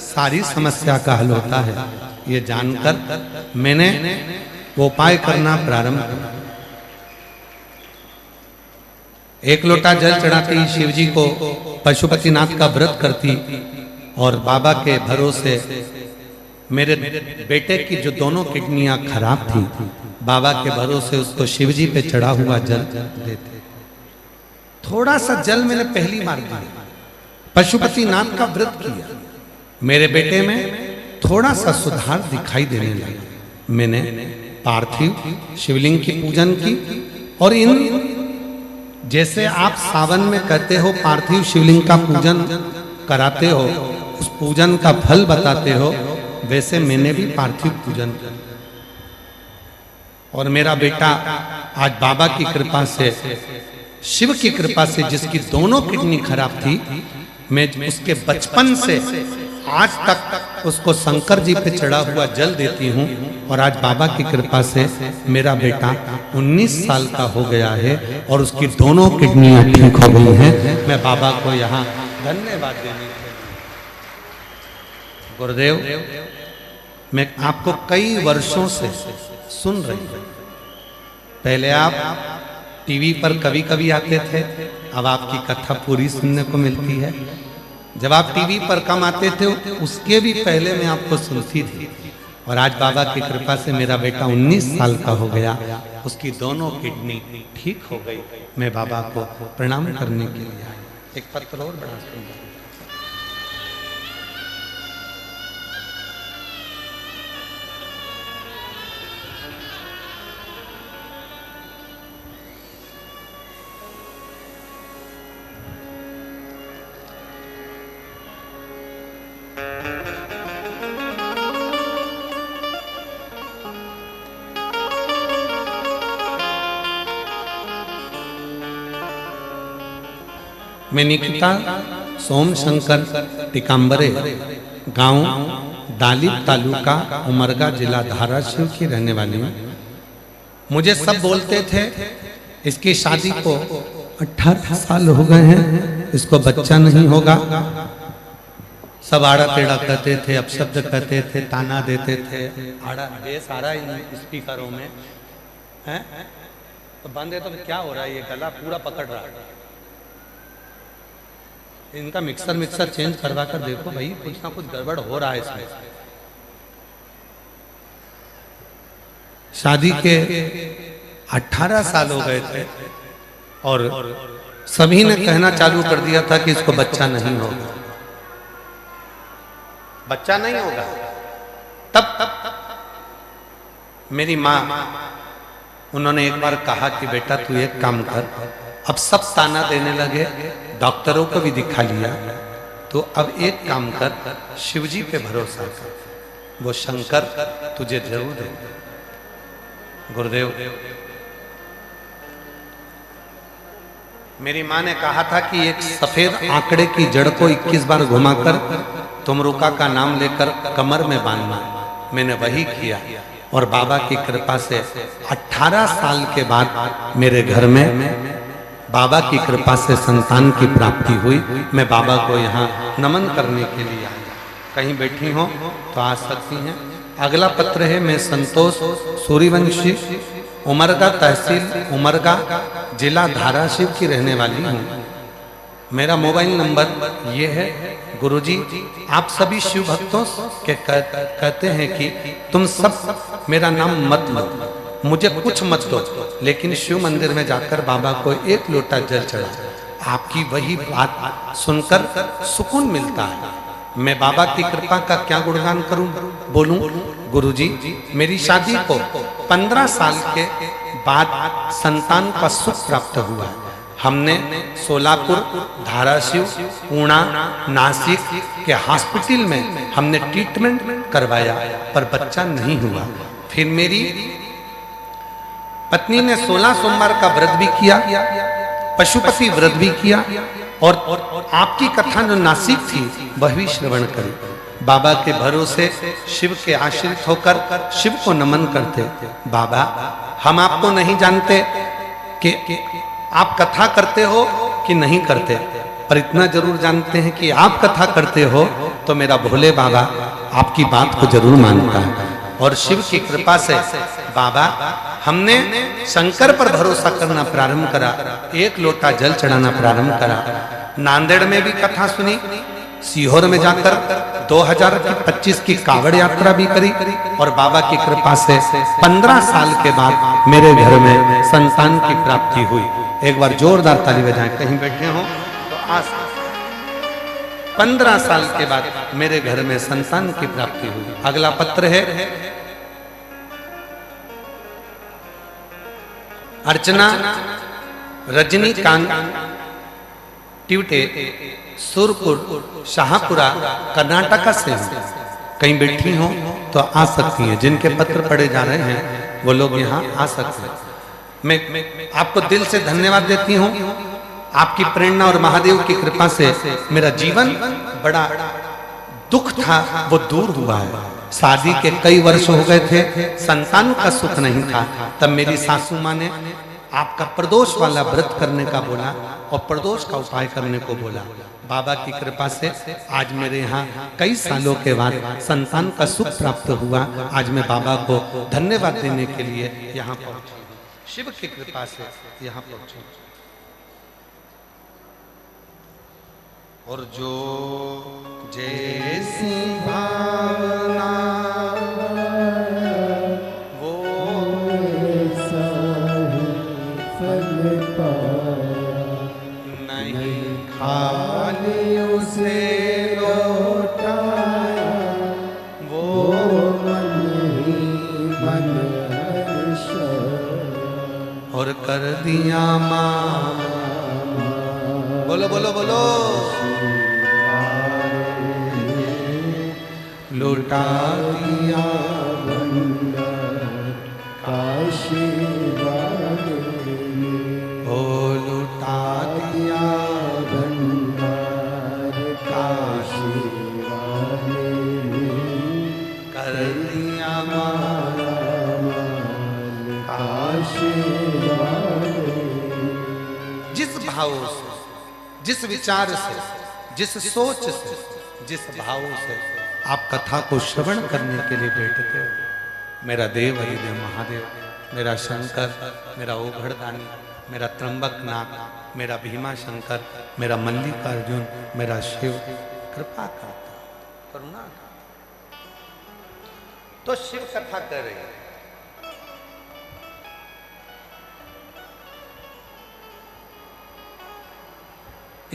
सारी समस्या का हल होता है। ये जानकर मैंने वो उपाय करना प्रारंभ किया। 1 लोटा जल चढ़ाते ही शिव जी को पशुपतिनाथ का व्रत करती और बाबा के भरोसे मेरे बेटे की जो दोनों किडनियां खराब थी, बाबा के भरोसे उसको शिव जी पे चढ़ा हुआ जल देते। थोड़ा सा जल मैंने पहली बार दिया, पशुपतिनाथ का व्रत किया, मेरे बेटे में थोड़ा सा सुधार दिखाई देने लगा। मैंने पार्थिव शिवलिंग की पूजन की और इन जैसे आप सावन में कहते हो पार्थिव शिवलिंग का पूजन कराते हो, उस पूजन का फल बताते हो, वैसे मैंने भी पार्थिव पूजन किया। और मेरा बेटा आज बाबा की कृपा से, शिव की कृपा से, जिसकी दोनों किडनी खराब थी, मैं उसके बचपन से आज तक उसको शंकर जी पे चढ़ा हुआ जल देती हूँ। और आज बाबा की कृपा से मेरा बेटा 19 साल का हो गया है और उसकी दोनों किडनियां ठीक हो गई हैं। मैं बाबा को यहाँ धन्यवाद देने के लिए, गुरुदेव, मैं आपको कई वर्षों से सुन रही हूँ। पहले आप टीवी पर कभी कभी आते थे, अब आपकी कथा पूरी सुनने को मिलती है। जब आप टीवी पर कम आते थे उसके भी पहले मैं आपको सुनती थी। और आज बाबा की कृपा से मेरा बेटा 19 साल का हो गया, उसकी दोनों किडनी ठीक हो गई। मैं बाबा को प्रणाम करने के लिए आया। एक पत्र और बड़ा सुंदर, मैं निकिता सोमशंकर टिकाम्बरे, गांव दालिब, तालुका उमरगा, जिला धाराशिव की रहने वाली हूँ। मुझे सब बोलते थे इसकी शादी को 18 साल हो गए हैं, इसको बच्चा नहीं होगा। सब आड़ा टेढ़ा कहते थे, अपशब्द कहते थे, ताना देते थे। आड़ा बेस आ रहा है इन स्पीकरों में है तो बंद है तो क्या हो रहा है, ये गला पूरा पकड़ रहा है। इनका मिक्सर चेंज करवा कर देखो भाई, कुछ ना कुछ गड़बड़ हो रहा है इसमें। शादी के 18 साल हो गए थे और सभी ने कहना चालू कर दिया था कि इसको बच्चा नहीं होगा, बच्चा नहीं होगा। तब मेरी माँ, उन्होंने एक बार कहा कि बेटा तू एक काम कर, अब सब ताना देने लगे, डॉक्टरों को भी दिखा लिया, तो अब एक काम कर, शिवजी पे भरोसा कर, वो शंकर तुझे जरूर देंगे। गुरुदेव, मेरी माँ ने कहा था कि एक सफेद आंकड़े की जड़ को 21 बार घुमाकर तुमरुका का नाम लेकर कमर में बांधना। मैंने वही किया और बाबा की कृपा से 18 साल के बाद मेरे घर में बाबा की कृपा से संतान की प्राप्ति हुई। मैं बाबा को यहाँ नमन करने के लिए आई। कहीं बैठी हो तो आ सकती हैं। अगला पत्र है, मैं संतोष सूर्यवंशी, उमरगा तहसील उमरगा, जिला धाराशिव की रहने वाली हूँ। मेरा मोबाइल नंबर ये है। गुरुजी, आप सभी शिव भक्तों के कहते हैं कि तुम सब मेरा नाम मत लो, मुझे कुछ मत दो, लेकिन शिव मंदिर में जाकर बाबा को एक लोटा जल चढ़ा। आपकी वही बात सुनकर सुकून मिलता है। मैं बाबा की कृपा का क्या गुणगान करूं, बोलूं? गुरुजी, मेरी शादी को 15 साल के बाद संतान का सुख प्राप्त हुआ है। हमने सोलापुर, धाराशिव, पुणे, नासिक के हॉस्पिटल में हमने ट्रीटमेंट करवाया पर बच्चा नहीं हुआ। फिर मेरी पत्नी ने 16 सोमवार का व्रत भी किया, पशुपति व्रत भी किया और आपकी कथा जो नासिक थी वह भी श्रवण करी। बाबा के भरोसे शिव के आश्रित होकर शिव को नमन करते। बाबा, हम आपको नहीं जानते कि आप कथा करते हो कि नहीं करते, पर इतना जरूर जानते हैं कि आप कथा करते हो तो मेरा भोले बाबा आपकी बात को जरूर मानता है। और शिव की कृपा से बाबा, हमने शंकर पर भरोसा करना प्रारंभ करा, एक लोटा जल चढ़ाना प्रारंभ करा। नांदेड़ में भी कथा सुनी, सीहोर में जाकर 2025 की कावड़ यात्रा भी करी और बाबा की कृपा से 15 साल के बाद मेरे घर में संतान की प्राप्ति हुई। एक बार जोरदार ताली बजाएं, कहीं बैठे हो तो आज 15 साल के बाद मेरे घर में संतान की प्राप्ति हुई। अगला पत्र है, अर्चना रजनीकांत ट्यूटे, सुरपुर, शाहपुरा, कर्नाटका से कहीं बैठी हो तो आ सकती हैं। जिनके पत्र पढ़े जा रहे हैं वो लोग यहाँ आ सकते हैं। मैं आपको दिल से धन्यवाद देती हूँ। आपकी प्रेरणा और महादेव की कृपा से मेरा जीवन बड़ा दुख था वो दूर हुआ है। शादी के कई वर्ष हो गए थे, संतान का सुख नहीं था। तब मेरी सासू माँ ने आपका प्रदोष वाला व्रत करने का बोला और प्रदोष का उपाय करने को बोला। बाबा की कृपा से आज मेरे यहाँ कई सालों के बाद संतान का सुख प्राप्त हुआ। आज मैं बाबा को धन्यवाद देने के लिए यहाँ पहुँची, शिव की कृपा से यहाँ पहुँची। और जो जैसी भावना वो फल पाया, नहीं खाली उसे लौटाया, वो मन ही मन हर्ष और कर दिया माँ। बोलो बोलो बोलो, लौटा दिया भंडार काशीवाद, ओ लौटा दिया भंडार काशीवाद, कर दिया माँ काशीवाद। जिस भाव से जिस विचार से, जिस सोच से, जिस भाव से आप कथा को श्रवण करने के लिए बैठते हो। मेरा देव हरिदेव महादेव, मेरा शंकर, मेरा ओघड़दानी, मेरा त्र्यंबकनाथ, मेरा भीमा शंकर, मेरा मल्लिकार्जुन, मेरा शिव कृपा करता, करुणा करता। तो शिव कथा कर रही है।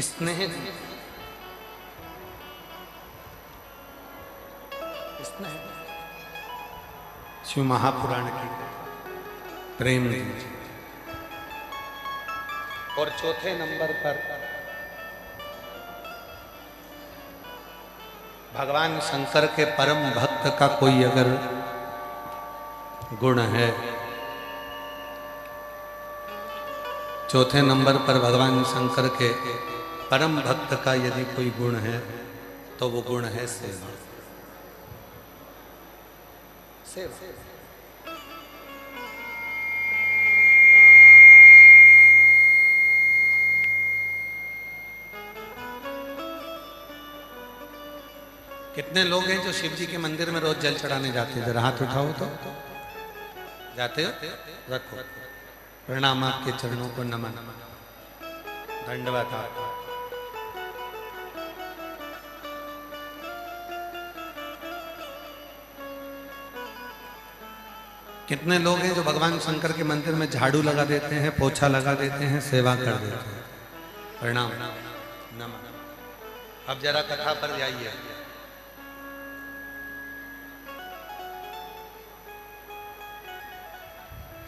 स्नेह, स्नेह शिव महापुराण की प्रेम जी। और चौथे नंबर पर भगवान शंकर के परम भक्त का कोई अगर गुण है, चौथे नंबर पर भगवान शंकर के परम भक्त का यदि कोई गुण है तो वो गुण है सेवा। सेवा कितने लोग हैं जो शिव जी के मंदिर में रोज जल चढ़ाने जाते हैं? जरा हाथ उठाओ तो। जाते हो? रखो। प्रणाम, आपके चरणों को नमन, दंडवत आपको। कितने लोग हैं जो भगवान शंकर के मंदिर में झाड़ू लगा देते हैं, पोछा लगा देते हैं, सेवा कर देते हैं? प्रणाम, नमन। अब जरा कथा पर जाइए।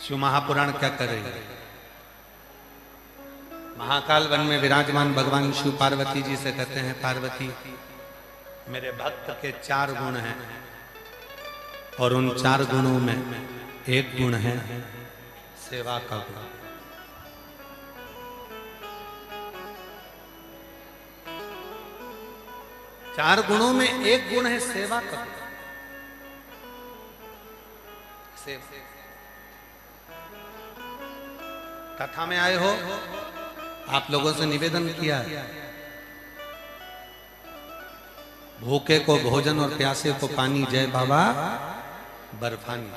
शिव महापुराण क्या कर रही है? महाकाल वन में विराजमान भगवान शिव पार्वती जी से कहते हैं, पार्वती मेरे भक्त के 4 गुण हैं और उन 4 गुणों में एक गुण है सेवा का गुण। 4 गुणों में एक गुण है सेवा का गुण। कथा में आए हो, आप लोगों से निवेदन किया, भूखे को भोजन और प्यासे को पानी, जय बाबा बर्फानी।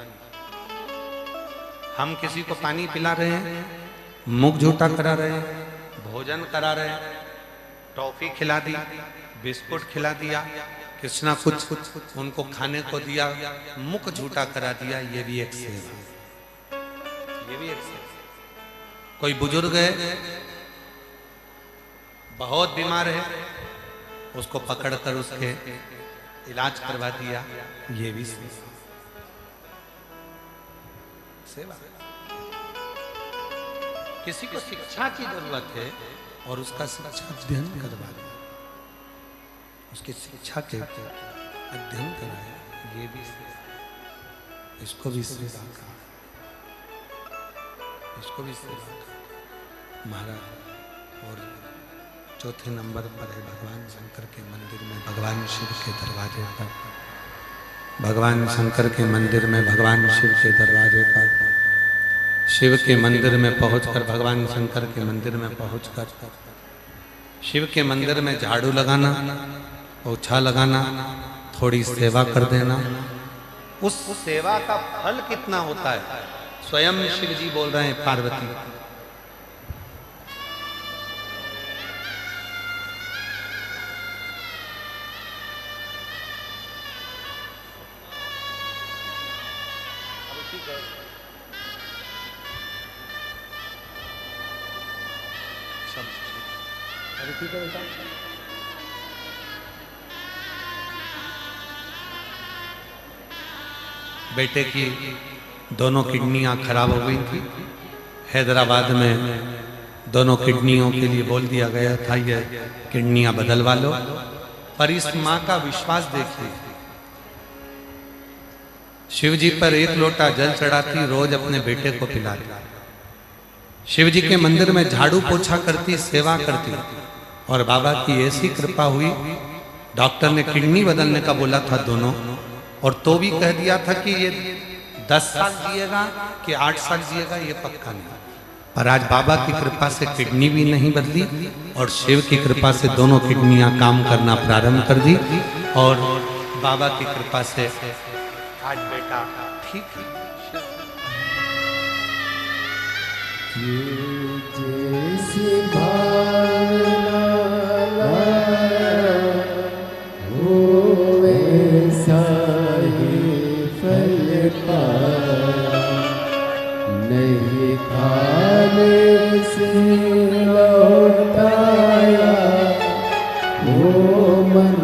हम किसी को पानी पिला रहे हैं, मुख झूठा करा रहे हैं, भोजन करा रहे हैं, टॉफी खिला दी, बिस्कुट खिला दिया, कुछ ना कुछ उनको खाने को दिया, मुख झूठा करा दिया, ये भी एक सेवा, ये भी एक सेवा। कोई बुजुर्ग है, बहुत बीमार है, उसको पकड़कर उसके इलाज करवा दिया, ये भी सेवा। किसी को शिक्षा की जरूरत है और उसका शिक्षा अध्ययन करवा दिया, उसकी शिक्षा के अध्ययन कराया, ये भी सेवा। इसको भी सेवा कहा, इसको भी सेवा कहा महाराज। और चौथे नंबर पर है भगवान शंकर के मंदिर में भगवान शिव के दरवाजे पर, भगवान शंकर के मंदिर में भगवान शिव के दरवाजे पर, शिव के मंदिर में पहुंचकर, भगवान शंकर के मंदिर में पहुंचकर शिव के मंदिर में झाड़ू लगाना, पोछा लगाना, थोड़ी सेवा कर देना, उस सेवा का फल कितना होता है स्वयं शिव जी बोल रहे हैं, पार्वती ठीक है बेटा। बेटे की दोनों किडनियां खराब हो गई थी। हैदराबाद में दोनों किडनियों के लिए बोल दिया गया था ये किडनियां बदलवा लो। पर इस मां का विश्वास देखिए, शिव जी पर 1 लोटा जल चढ़ाती, रोज अपने बेटे को पिलाती, शिव जी के मंदिर में झाड़ू पोछा करती, सेवा करती। और बाबा की ऐसी कृपा हुई, डॉक्टर ने किडनी बदलने का बोला था दोनों, और तो भी कह दिया था कि ये 10 साल जिएगा कि 8 साल जिएगा ये पक्का नहीं। पर आज बाबा की कृपा से किडनी भी नहीं बदली और शिव की कृपा से दोनों किडनियां काम करना प्रारंभ कर दी और बाबा की कृपा से आज बेटा ठीक है। जैसी भावना हो वैसा ही फल पाया, नहीं खाने से लौटाया, वो मन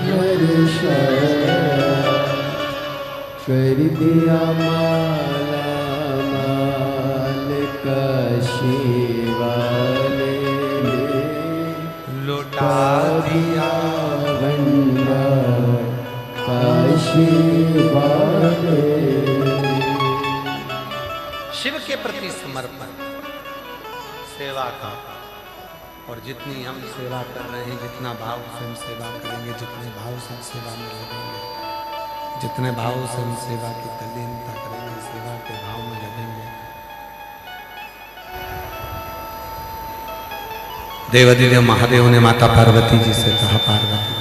हर्षाया, कर दिया माला शिवाले लौटा दिया वंदा काशी वाले। शिव के प्रति समर्पण सेवा का, और जितनी हम सेवा कर रहे हैं, जितना भाव से हम सेवा करेंगे, जितने भाव से हम सेवा में लगेंगे, जितने भाव से हम सेवा की तल्लीनता करेंगे, सेवा के भाव में लगेंगे, देवादिदेव महादेव ने माता पार्वती जी से कहा, पार्वती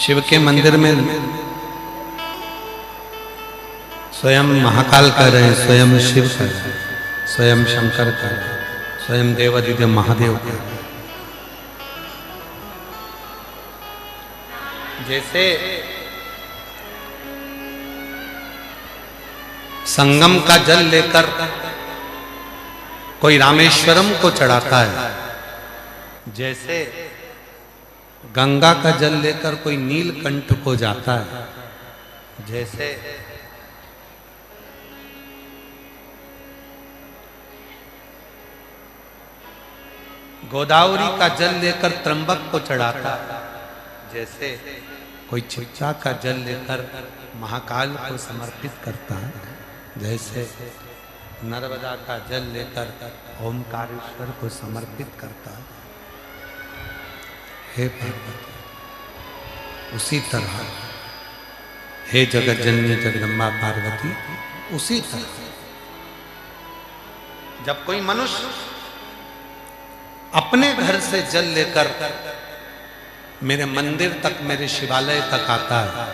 शिव के मंदिर में स्वयं महाकाल कर रहे हैं, स्वयं शिव कर रहे हैं, स्वयं शंकर कर रहे हैं, स्वयं देवादिदेव महादेव कर रहे हैं। जैसे संगम का जल लेकर कोई रामेश्वरम को चढ़ाता है, जैसे गंगा का जल लेकर कोई नीलकंठ को जाता है, जैसे गोदावरी का जल लेकर त्र्यंबक को चढ़ाता है, जैसे कोई चिट्टा का जल लेकर महाकाल को समर्पित करता है, जैसे नर्मदा का जल लेकर ओमकारेश्वर को समर्पित करता है। हे पार्वती, उसी तरह हे जगत जननी जगदम्बा पार्वती, उसी तरह जब कोई मनुष्य अपने घर से जल लेकर मेरे मंदिर तक, मेरे शिवालय तक आता है,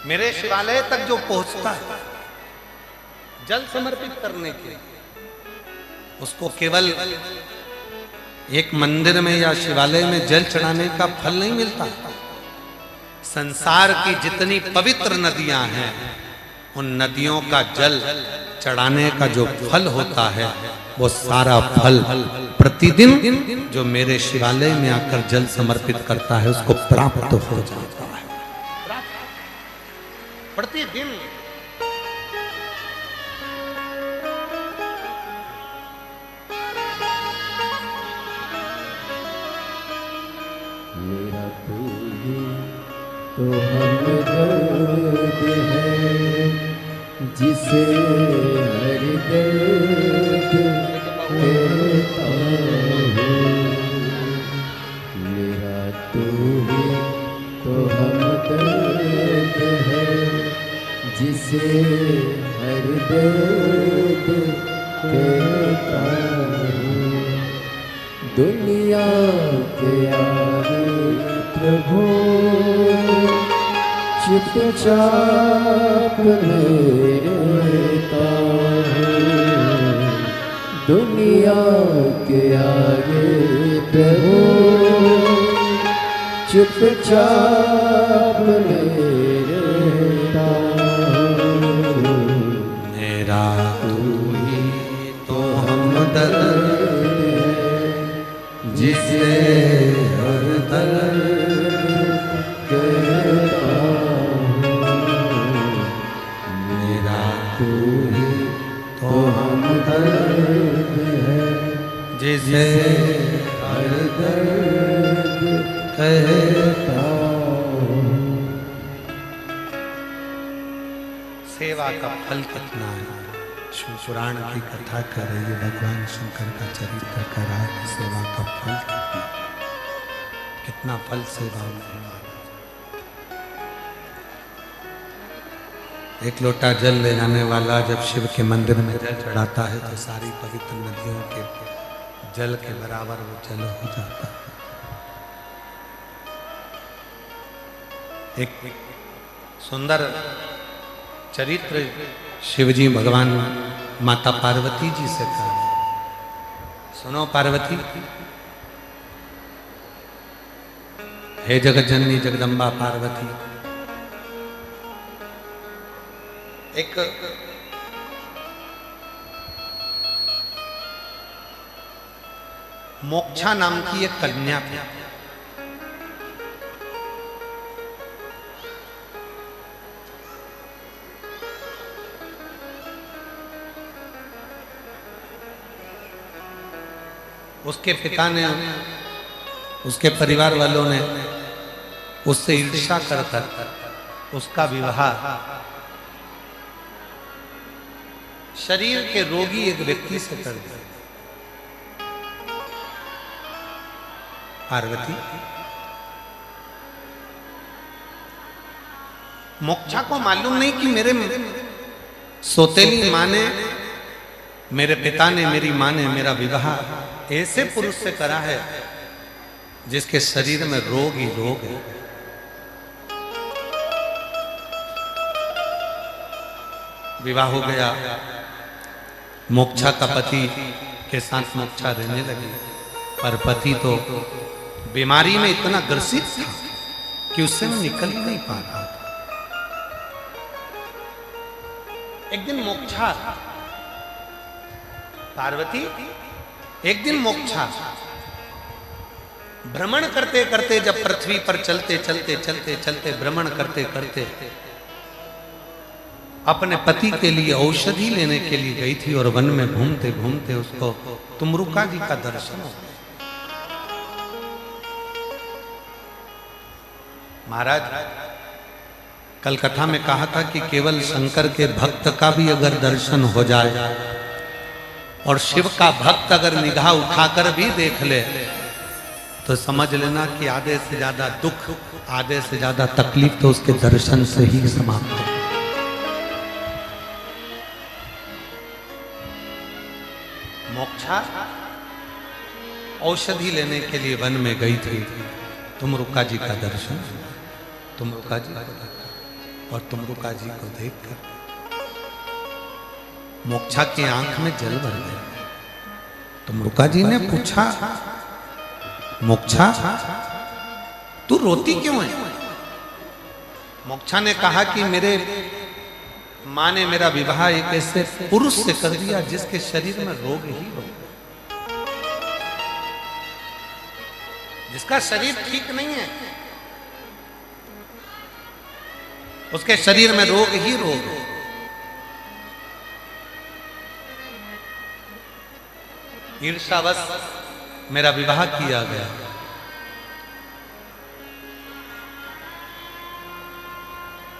मेरे शिवालय तक जो पहुंचता है जल समर्पित करने के, उसको केवल एक मंदिर में या शिवालय में जल चढ़ाने का फल नहीं मिलता। संसार की जितनी पवित्र नदियां हैं, उन नदियों का जल चढ़ाने का जो फल होता है, वो सारा फल प्रतिदिन जो मेरे शिवालय में आकर जल समर्पित करता है उसको प्राप्त हो जाता है। प्रतिदिन मेरा तू ही तो हमदर्द है, जिसे हर दर्द कहता हूँ। मेरा तू ही तो हमदर्द है, जिसे हर दर्द कहता हूँ। दुनिया के आगे प्रभु चुपचाप रहता हूँ। दुनिया के आगे प्रभु चुपचाप रहता हूँ। मेरा तू ही तो हमदर्द जिसे हर दर्द कहता हूँ। मेरा तू ही तो हमदर्द है, जिसे हर दर्द कहता हूँ। सेवा का फल कितना है, शिव पुराण की कथा कर रही है, भगवान शंकर का चरित्र कर रहा है। सेवा का फल कितना फल सेवा में। एक लोटा जल ले जाने वाला जब शिव के मंदिर में जल चढ़ाता है तो सारी पवित्र नदियों के जल के बराबर वो जल हो जाता है। एक सुंदर चरित्र शिवजी भगवान माता पार्वती जी से कहा। सुनो पार्वती, हे जगत जननी जगदम्बा पार्वती, एक मोक्षा नाम की एक कन्या थी। उसके पिता ने, उसके परिवार वालों ने उससे ईर्ष्या कर उसका विवाह शरीर के रोगी एक व्यक्ति से कर दिया। पार्वती, मोक्षा को मालूम नहीं कि मेरे सौतेली माँ ने, मेरे पिता ने, मेरी माँ ने मेरा विवाह ऐसे पुरुष से करा है जिसके शरीर में रोग ही रोग है। विवाह हो गया, मोक्षा का पति के साथ मोक्षा रहने लगी, पर पति तो बीमारी में इतना ग्रसित था कि उससे वो निकल ही नहीं पा रहा था। एक दिन मोक्षा, पार्वती, एक दिन मोक्षा भ्रमण करते करते, जब पृथ्वी पर चलते चलते चलते चलते भ्रमण करते करते अपने पति के लिए औषधि लेने के लिए गई थी और वन में घूमते घूमते उसको तुमरुका जी का दर्शन हो गया। महाराज, कल कथा में कहा था कि केवल शंकर के भक्त का भी अगर दर्शन हो जाए और शिव का भक्त अगर निगाह उठाकर भी देख ले तो समझ लेना कि आधे से ज्यादा दुख, आधे से ज्यादा तकलीफ तो उसके दर्शन से ही समाप्त हो। मोक्षा औषधि लेने के लिए वन में गई थी। तुमरुका जी का दर्शन, तुमरुका जी को देखा और तुमरुका जी को देखकर मोक्षा की आंख में जल भर गया। तुमरुका जी ने पूछा, मोक्षा तू रोती क्यों है? मोक्षा ने कहा कि मेरे माँ ने मेरा विवाह एक ऐसे पुरुष से कर दिया जिसके शरीर में रोग ही रोग, जिसका शरीर ठीक नहीं है, उसके शरीर में रोग ही रोग। ईर्ष्यावश मेरा विवाह किया गया।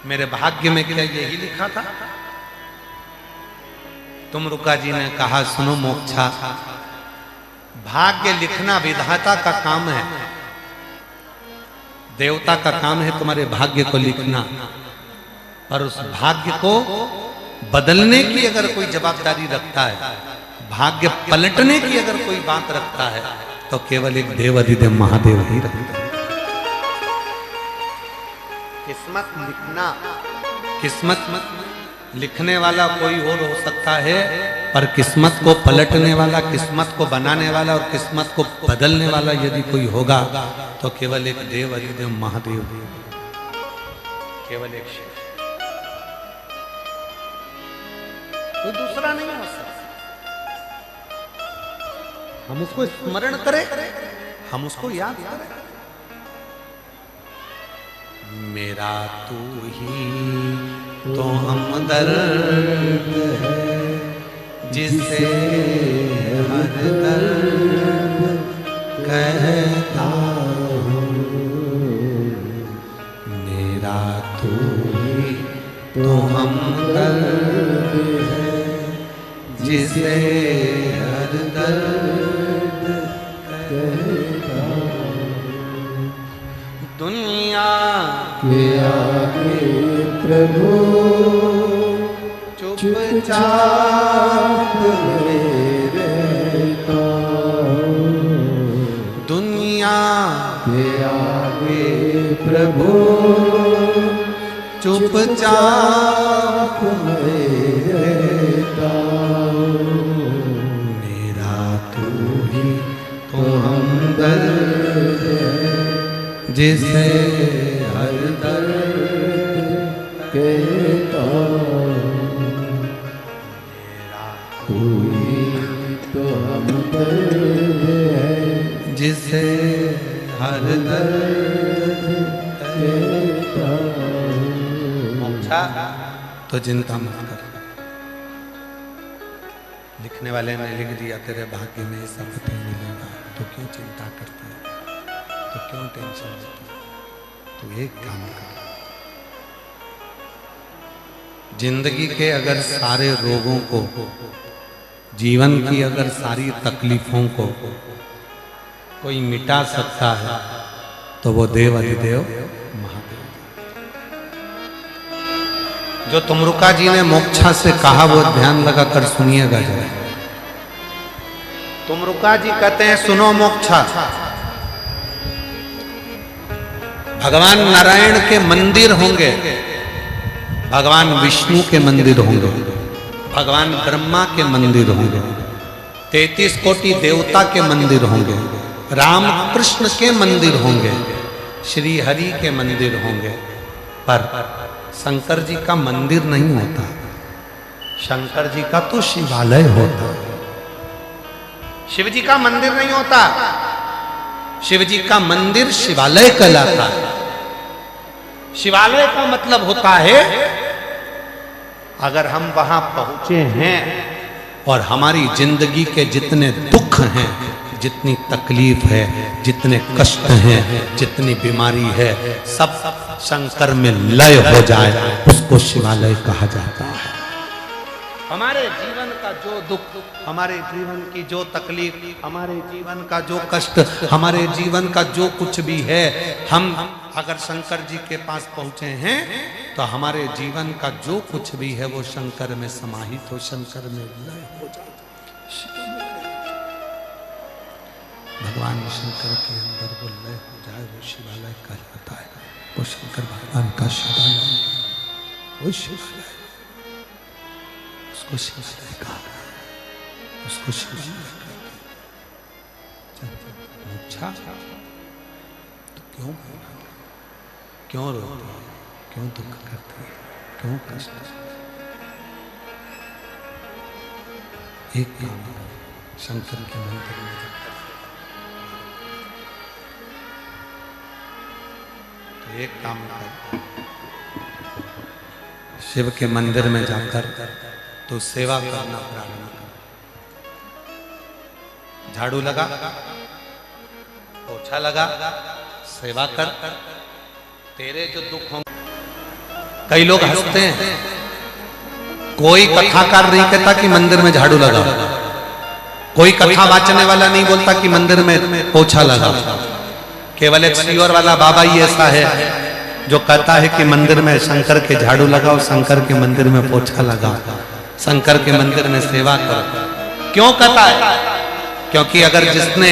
मेरे भाग्य में क्या यही लिखा था? तुमरुका जी ने कहा, सुनो मोक्षा, भाग्य लिखना विधाता का काम है, देवता का काम है तुम्हारे भाग्य को लिखना, पर उस भाग्य को बदलने की अगर कोई जवाबदारी रखता है, भाग्य पलटने की अगर कोई बात रखता है तो केवल एक देव अधिदेव महादेव ही रखता है। किस्मत लिखना, किस्मत लिखने वाला कोई और हो सकता है, पर किस्मत को पलटने वाला, किस्मत को बनाने वाला और किस्मत को बदलने वाला यदि कोई होगा तो केवल एक देव अधिदेव महादेव, केवल एक शिव, कोई दूसरा नहीं हो सकता। हम उसको स्मरण करें, हम उसको याद करें। मेरा तू ही तो हमदर्द है जिसे हर दर्द कहता हूँ। मेरा तू ही तो हमदर्द है जिसे हर दर्द कहता दुनिया के आगे प्रभु चुपचाप रहता दुनिया के आगे प्रभु चुपचाप रहता मेरा तू ही तो हमदर्द जिसे हर दर्द कहता तू ही तो हमदर्द है जिसे हर दर्द कहता मोक्षा तो चिंता मत कर। लिखने वाले ने लिख दिया तेरे भाग्य में सब मिलेगा, तो क्यों चिंता करते है, तो क्यों टेंशन लेते है? तो एक काम कर, जिंदगी के अगर सारे रोगों को, जीवन की अगर सारी तकलीफों को कोई मिटा सकता है तो वो देव अधिदेव महादेव। जो तुमरुका जी ने मोक्षा से कहा वो ध्यान लगाकर सुनिएगा जरा। तुमरुका जी कहते हैं सुनो मोक्षा, भगवान नारायण के मंदिर होंगे, भगवान विष्णु के मंदिर होंगे, भगवान ब्रह्मा के मंदिर होंगे, 33 कोटि देवता के मंदिर होंगे, राम कृष्ण के मंदिर होंगे, श्री हरि के मंदिर होंगे, पर शंकर जी का मंदिर नहीं होता। शंकर जी का तो शिवालय होता, शिव जी का मंदिर नहीं होता। शिव जी का मंदिर शिवालय कहलाता है। शिवालय का मतलब होता है अगर हम वहां पहुंचे हैं और हमारी जिंदगी के जितने दुख हैं, जितनी तकलीफ है, जितने कष्ट हैं, जितनी बीमारी है, सब शंकर में लय हो जाए, उसको शिवालय कहा जाता है। हमारे जीवन का जो दुख, हमारे जीवन की जो तकलीफ, हमारे जीवन का जो कष्ट, हमारे जीवन का जो कुछ भी है, हम अगर शंकर जी के पास पहुंचे हैं तो हमारे जीवन का जो कुछ भी है वो शंकर में समाहित हो, शंकर में लय हो जाता है। भगवान शंकर के अंदर वो लय हो जाए, वो शिवालय कहलाता है। वो शंकर भगवान का शिवालय, वो शिवालय, उसको शिवालय कहा, उसको शिवालय अच्छा तो क्यों क्यों रोते हैं, क्यों दुख करते हैं, क्यों कष्ट? एक काम शंकर के मंदिर में जाकर, तो एक काम कर, शिव के मंदिर में जाकर तो सेवा करना प्रारंभ कर। झाड़ू लगा, पोछा लगा, सेवा कर, तेरे जो दुख होंगे। कई लोग हंसते हैं, कोई कथाकार नहीं कहता कि मंदिर में झाड़ू लगा, कोई कथा वाचने वाला नहीं बोलता कि मंदिर में पोछा लगा। केवल एक सीवर वाला बाबा ही ऐसा है जो कहता है कि मंदिर में शंकर के झाड़ू लगाओ, शंकर के मंदिर में पोछा लगाओ, शंकर के मंदिर में सेवा करो। क्यों कहता है? क्योंकि अगर जिसने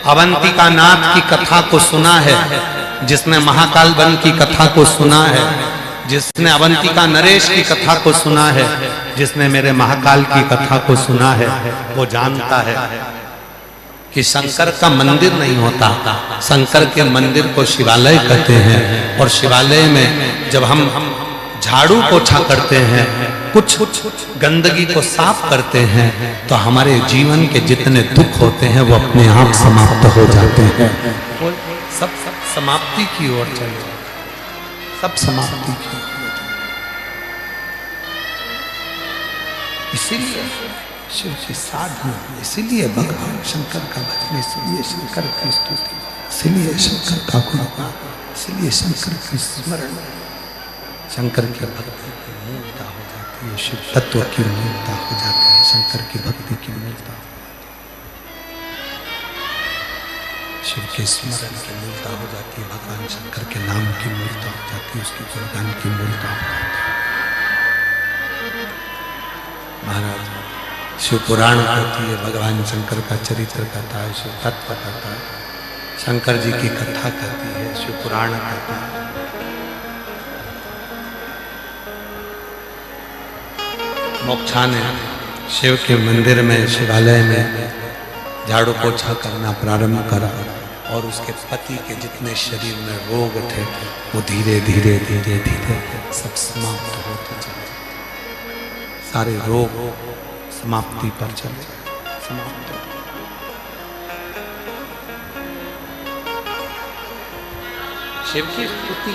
अवंतिका नाथ की कथा को सुना है, जिसने महाकाल वन की कथा को सुना है, जिसने अवंतिका नरेश की कथा को सुना है, जिसने मेरे महाकाल की कथा को सुना है, वो जानता है कि शंकर का मंदिर नहीं होता, शंकर के मंदिर को शिवालय कहते हैं। और शिवालय में जब हम झाड़ू पोछा करते हैं, कुछ गंदगी को साफ करते हैं, तो हमारे जीवन के जितने दुख होते हैं वो अपने आप समाप्त हो जाते हैं। सब समाप्ति की ओर चले, सब समाप्ति की ओर। इसीलिए शिव की साधना, इसीलिए भगवान शंकर का भजन, इसीलिए शंकर की स्तुति, इसीलिए शंकर का गुणगान, इसीलिए शंकर की स्मरण, शंकर के भक्ति की मूर्ता हो जाती जाती है, शिव तत्व की मूलता हो जाती है, शंकर की भक्ति की मूलता, शिव के स्मरण की मूलता हो जाती है, भगवान शंकर के नाम की मूलता हो जाती है, उसकी गुणगान की मूलता हो जाती है। महाराज शिव पुराण कहती है, भगवान शंकर का चरित्र कहता है, शिव तत्व कहता है, शंकर जी की कथा कहती है, शिव पुराण कहता है। मोक्षा ने शिव के मंदिर में, शिवालय में झाड़ू पोछा करना प्रारंभ करा और उसके पति के जितने शरीर में रोग थे वो धीरे धीरे धीरे धीरे सब समाप्त होते चले, सारे रोग समाप्ति पर चले, समाप्त। शिव की स्तुति,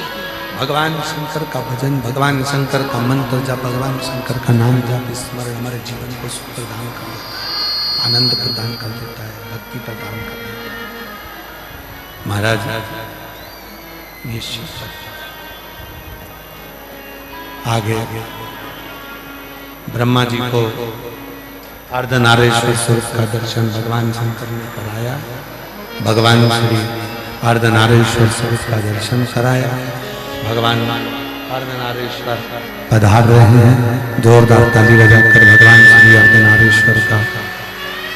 भगवान शंकर का भजन, भगवान शंकर का मंत्र जप, भगवान शंकर का नाम जप, स्मरण हमारे जीवन को सुख प्रदान कर देता है, आनंद प्रदान कर देता है, भक्ति प्रदान कर देता है। महाराज ये शिव आगे ब्रह्मा जी को अर्धनारेश्वर स्वरूप का दर्शन भगवान शंकर ने कराया, भगवान श्री अर्धनारेश्वर स्वरूप का दर्शन कराया, भगवान अर्धनारेश्वर पधार रहे हैं। जोरदार ताली बजाकर भगवान श्री अर्धनारेश्वर का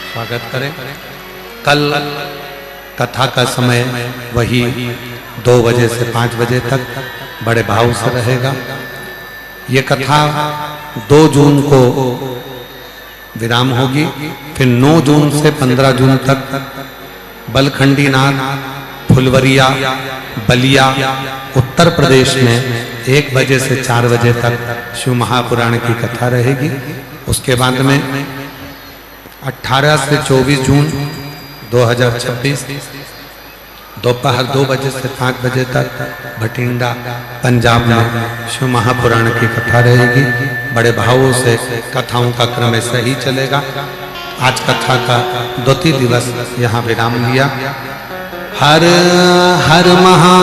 स्वागत करें। कल कथा का समय वही 2 बजे से 5 बजे तक बड़े भाव से रहेगा। ये कथा 2 जून को विराम होगी, फिर 9 जून से 15 जून तक बलखंडी नाथ, फुलवरिया, बलिया, उत्तर प्रदेश में 1 बजे से 4 बजे तक शिव महापुराण की कथा रहेगी। उसके बाद में 18 से 24 जून 2026 दोपहर 2 बजे से 5 बजे तक बठिंडा पंजाब में शिव महापुराण की कथा रहेगी। बड़े भावों से कथाओं का क्रम ऐसे ही चलेगा। आज कथा का 2 दिवस यहाँ विराम लिया। हर हर महा